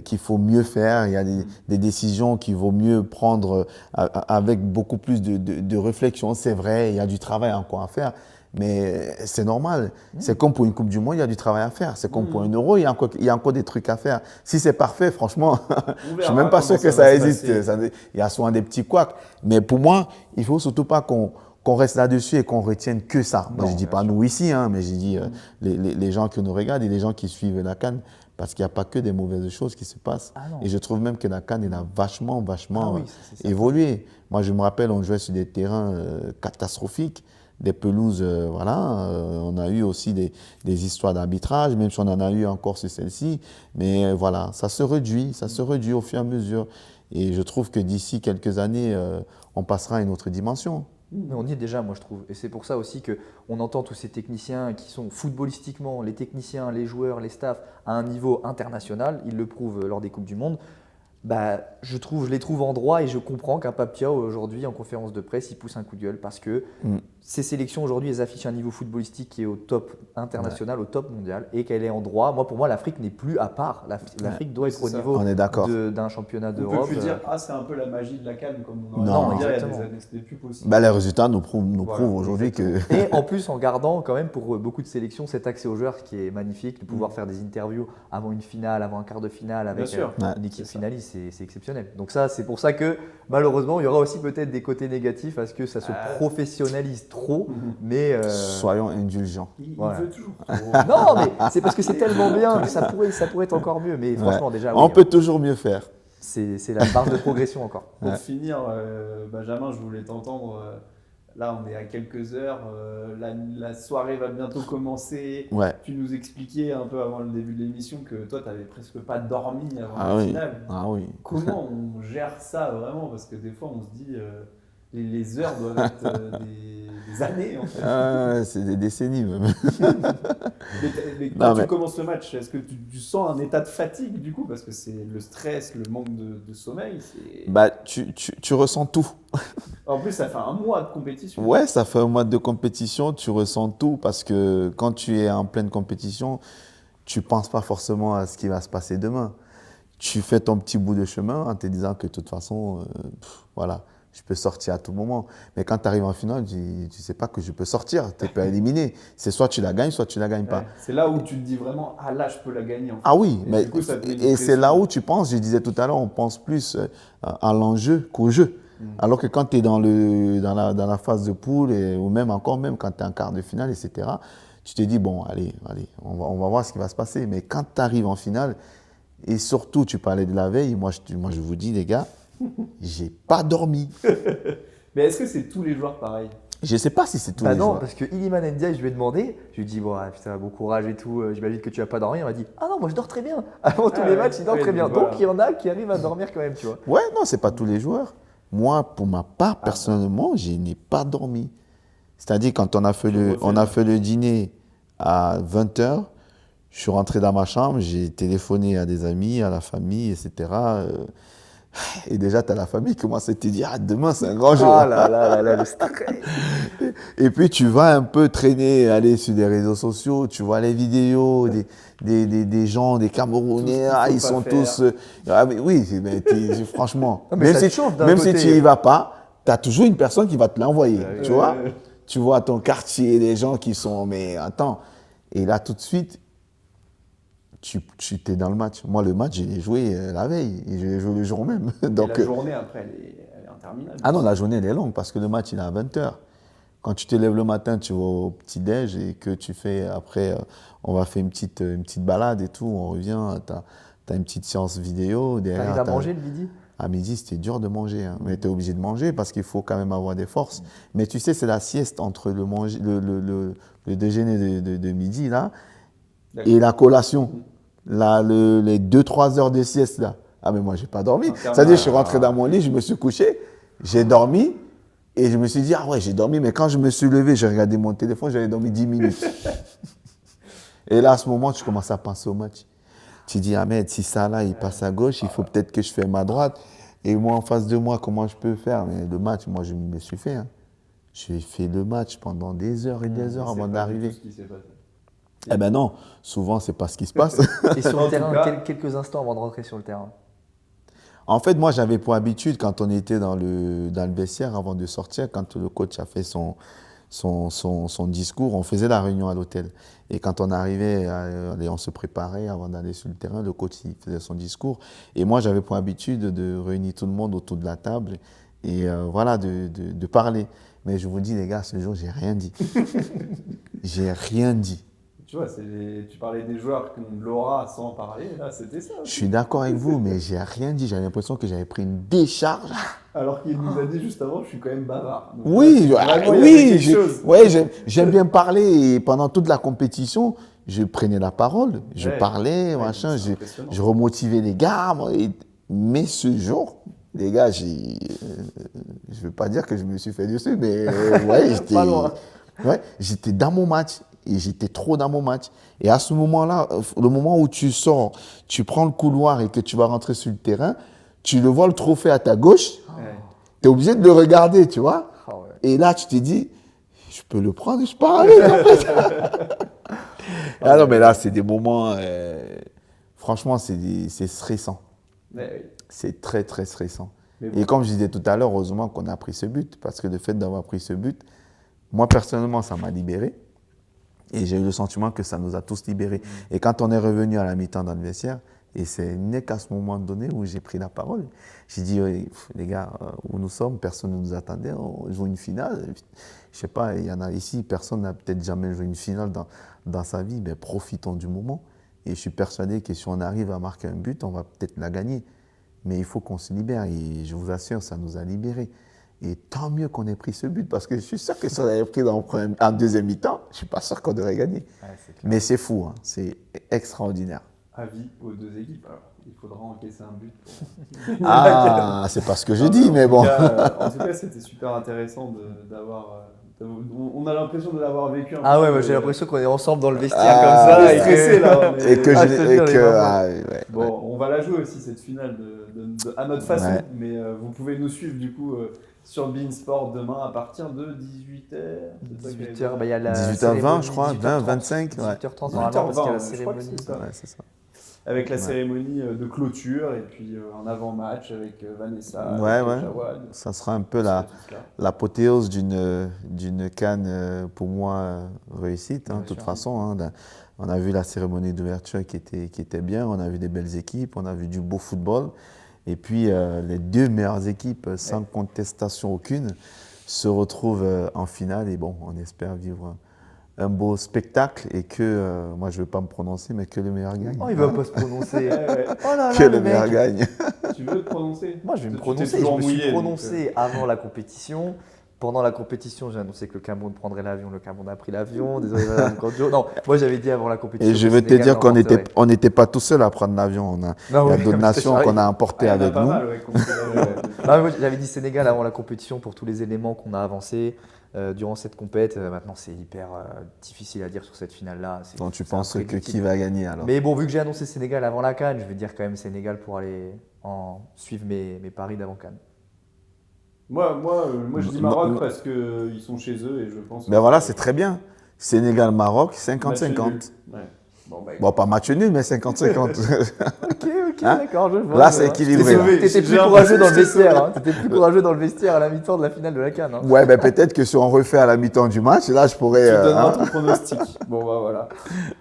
qu'il faut mieux faire, il y a des décisions qu'il vaut mieux prendre avec beaucoup plus de réflexion. C'est vrai, il y a du travail encore à faire. Mais c'est normal. C'est comme pour une Coupe du Monde, il y a du travail à faire. C'est comme pour un Euro, il y a encore des trucs à faire. Si c'est parfait, franchement, je ne suis même pas sûr que ça existe. Il y a souvent des petits couacs. Mais pour moi, il ne faut surtout pas qu'on reste là-dessus et qu'on retienne que ça. Moi, je ne dis pas nous ici, mais je dis les gens qui nous regardent et les gens qui suivent la CAN. parce qu'il n'y a pas que des mauvaises choses qui se passent. Ah non. Et je trouve même que la CAN, elle a vachement Ah oui, c'est évolué. Moi, je me rappelle, on jouait sur des terrains catastrophiques, des pelouses, on a eu aussi des histoires d'arbitrage, même si on en a eu encore sur celle-ci. Mais voilà, ça se réduit au fur et à mesure. Et je trouve que d'ici quelques années, on passera à une autre dimension. Mais on y est déjà, moi je trouve. Et c'est pour ça aussi qu'on entend tous ces techniciens qui sont footballistiquement, les techniciens, les joueurs, les staffs, à un niveau international. Ils le prouvent lors des Coupes du Monde. Bah, je les trouve en droit et je comprends qu'un Pape Thiaw aujourd'hui en conférence de presse il pousse un coup de gueule parce que ces sélections aujourd'hui elles affichent un niveau footballistique qui est au top international, au top mondial et qu'elle est en droit. Pour moi l'Afrique n'est plus à part. L'Afrique doit être au niveau d'un championnat d'Europe. On peut plus dire c'est un peu la magie de la CAN comme on aurait dit il y a des années, c'était plus possible. Bah, les résultats nous prouvent aujourd'hui que… Et en plus en gardant quand même pour beaucoup de sélections cet accès aux joueurs qui est magnifique, de pouvoir faire des interviews avant une finale, avant un quart de finale avec une équipe finaliste. C'est exceptionnel. Donc ça, c'est pour ça que malheureusement, il y aura aussi peut-être des côtés négatifs à ce que ça se professionnalise trop. Mais soyons indulgents. Il veut toujours trop. Non, mais c'est parce que c'est tellement bien que ça pourrait être encore mieux. Mais franchement, déjà, on peut toujours mieux faire. C'est la barre de progression encore. Pour finir, Benjamin, je voulais t'entendre. Là, on est à quelques heures, la soirée va bientôt commencer. Ouais. Tu nous expliquais un peu avant le début de l'émission que toi, tu n'avais presque pas dormi avant la finale. Ah oui. Comment on gère ça vraiment? Parce que des fois, on se dit les heures doivent être des années en fait. C'est des décennies même. mais quand tu commences le match, est-ce que tu sens un état de fatigue du coup? Parce que c'est le stress, le manque de sommeil. Bah, tu ressens tout. En plus, ça fait un mois de compétition. Ouais, ça fait un mois de compétition, tu ressens tout parce que quand tu es en pleine compétition, tu ne penses pas forcément à ce qui va se passer demain. Tu fais ton petit bout de chemin en te disant que de toute façon, voilà, je peux sortir à tout moment. Mais quand tu arrives en finale, tu ne sais pas que je peux sortir, tu n'es pas éliminé. C'est soit tu la gagnes, soit tu ne la gagnes pas. C'est là où tu te dis vraiment, là, je peux la gagner. En fait. Ah oui, mais coup, c'est là où tu penses, je disais tout à l'heure, on pense plus à l'enjeu qu'au jeu. Alors que quand tu es dans la phase de poule, ou même quand tu es en quart de finale, etc., tu te dis, bon, allez, on va voir ce qui va se passer. Mais quand tu arrives en finale, et surtout, tu parlais de la veille, moi je vous dis, les gars, j'ai pas dormi. Mais est-ce que c'est tous les joueurs pareil? Je sais pas si c'est tous les non, joueurs. parce que Iliman Ndiaye, je lui ai demandé, je lui ai dit, putain, bon courage et tout, j'imagine que tu vas pas dormir. Il m'a dit, ah non, moi je dors très bien. Avant tous les matchs, il dort très bien. Voilà. Donc il y en a qui arrivent à dormir quand même, tu vois. Ouais, non, c'est pas tous les joueurs. Moi, pour ma part, personnellement, je n'ai pas dormi. C'est-à-dire, quand on a fait le dîner à 20h, je suis rentré dans ma chambre, j'ai téléphoné à des amis, à la famille, etc. Et déjà, tu as la famille qui commence à te dire, demain, c'est un grand jour. Ah là, le stress. Et puis, tu vas un peu traîner, aller sur des réseaux sociaux, tu vois les vidéos des gens, des Camerounais, ils sont tous… oui, franchement, non, mais même si tu n'y vas pas, tu as toujours une personne qui va te l'envoyer, tu vois. Tu vois ton quartier, des gens qui sont… Mais attends, et là, tout de suite, tu es dans le match. Moi, le match, je l'ai joué la veille et je l'ai joué le jour même. Donc, la journée après, elle est interminable. Ah non, la journée, elle est longue parce que le match, il est à 20h. Quand tu te lèves le matin, tu vas au petit-déj et que tu fais… Après, on va faire une petite balade et tout. On revient, tu as une petite séance vidéo. Tu arrives à manger le midi? À midi, c'était dur de manger. Mais tu es obligé de manger parce qu'il faut quand même avoir des forces. Mais tu sais, c'est la sieste entre le déjeuner de midi là, et la collation. Là, les 2-3 heures de sieste là. Ah, mais moi, je n'ai pas dormi. C'est-à-dire, je suis rentré dans mon lit, je me suis couché, j'ai dormi et je me suis dit, j'ai dormi. Mais quand je me suis levé, j'ai regardé mon téléphone, j'avais dormi 10 minutes. Et là, à ce moment, tu commences à penser au match. Tu dis, Ahmed, si ça là, il passe à gauche, il faut peut-être que je fasse à droite. Et moi, en face de moi, comment je peux faire? Mais le match, moi, je me suis fait. J'ai fait le match pendant des heures et des heures avant d'arriver. Eh ben non, souvent, c'est pas ce qui se passe. Et sur le terrain, quelques instants avant de rentrer sur le terrain? En fait, moi, j'avais pour habitude, quand on était dans le vestiaire, avant de sortir, quand le coach a fait son discours, on faisait la réunion à l'hôtel. Et quand on arrivait, on se préparait avant d'aller sur le terrain, le coach il faisait son discours. Et moi, j'avais pour habitude de réunir tout le monde autour de la table et de parler. Mais je vous dis, les gars, ce jour, j'ai rien dit. J'ai rien dit. tu vois, tu parlais des joueurs qui ont de l'aura sans en parler, là c'était ça. Je suis d'accord avec vous, mais j'ai rien dit. J'avais l'impression que j'avais pris une décharge. Alors qu'il nous a dit juste avant, je suis quand même bavard. Donc, Oui, là, vraiment, il y avait quelque chose. ouais, j'aime bien parler. Et pendant toute la compétition, je prenais la parole, je parlais, machin, je remotivais les gars. Mais ce jour, les gars, je ne veux pas dire que je me suis fait dessus, mais ouais, j'étais dans mon match. Et j'étais trop dans mon match. Et à ce moment-là, le moment où tu sors, tu prends le couloir et que tu vas rentrer sur le terrain, tu le vois le trophée à ta gauche, tu es obligé de le regarder, tu vois. Et là, tu te dis, je peux le prendre et je pars avec. Ah non, mais là, c'est des moments, franchement, c'est stressant. C'est très, très stressant. Et comme je disais tout à l'heure, heureusement qu'on a pris ce but, parce que le fait d'avoir pris ce but, moi, personnellement, ça m'a libéré. Et j'ai eu le sentiment que ça nous a tous libérés. Et quand on est revenu à la mi-temps dans le vestiaire, et c'est n'est qu'à ce moment donné où j'ai pris la parole. J'ai dit, les gars, où nous sommes, personne ne nous attendait, on joue une finale. Je sais pas, il y en a ici, personne n'a peut-être jamais joué une finale dans sa vie, mais profitons du moment. Et je suis persuadé que si on arrive à marquer un but, on va peut-être la gagner. Mais il faut qu'on se libère, et je vous assure, ça nous a libérés. Et tant mieux qu'on ait pris ce but, parce que je suis sûr que si on avait pris en deuxième mi-temps, je ne suis pas sûr qu'on aurait gagné. Mais c'est fou, hein, c'est extraordinaire. Avis aux deux équipes. Alors, il faudra encaisser un but. Ah, c'est pas ce que je dis, mais bon. En tout cas, c'était super intéressant d'avoir. On a l'impression de l'avoir vécu un peu. Ah ouais, j'ai l'impression qu'on est ensemble dans le vestiaire comme ça. Et stressé là. Bon, on va la jouer aussi cette finale à notre façon. Ouais. Mais vous pouvez nous suivre du coup sur beIN Sport demain à partir de 18h. 18h, il y a la 18h20, je crois, 20, 25. 18h30 normalement, parce qu'il y a la cérémonie. Ouais, c'est ça. Avec la cérémonie de clôture et puis un avant-match avec Vanessa, Jawad. Ça sera un peu l'apothéose d'une CAN pour moi réussite, de toute façon. On a vu la cérémonie d'ouverture qui était bien, on a vu des belles équipes, on a vu du beau football. Et puis les deux meilleures équipes, sans contestation aucune, se retrouvent en finale. Et bon, on espère vivre un beau spectacle et que, moi je ne vais pas me prononcer, mais que le meilleur gagne. Oh, il ne va pas se prononcer. Oh là là, que le meilleur gagne. Tu veux te prononcer? Moi je vais me prononcer. Je me suis prononcé avant la compétition. Pendant la compétition, j'ai annoncé que le Cameroun prendrait l'avion. Le Cameroun a pris l'avion. Désolé, Madame Kandjo. Non, moi j'avais dit avant la compétition. Et je vais te dire qu'on n'était pas tout seul à prendre l'avion. Il y a d'autres nations qu'on a emportées avec nous. Moi, j'avais dit Sénégal avant la compétition pour tous les éléments qu'on a avancés durant cette compète. Maintenant, c'est hyper difficile à dire sur cette finale-là. Donc tu penses que qui va gagner alors? Mais bon, vu que j'ai annoncé Sénégal avant la CAN, je vais dire quand même Sénégal pour aller suivre mes paris d'avant CAN. Moi, je dis Maroc parce qu'ils sont chez eux et je pense. Mais voilà, c'est très bien. Sénégal-Maroc, 50-50. Bon, pas match nul, mais 50-50. Ok, d'accord, je vois. Là, c'est équilibré. T'étais plus courageux dans le vestiaire. T'étais plus courageux dans le vestiaire à la mi-temps de la finale de la CAN. Ouais, mais peut-être que si on refait à la mi-temps du match, là, je pourrais. Tu donneras ton pronostic. Bon, voilà.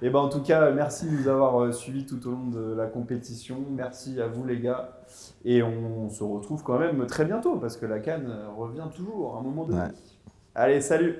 Et en tout cas, merci de nous avoir suivis tout au long de la compétition. Merci à vous, les gars. Et on se retrouve quand même très bientôt parce que la CAN revient toujours à un moment donné. Ouais. Allez, salut!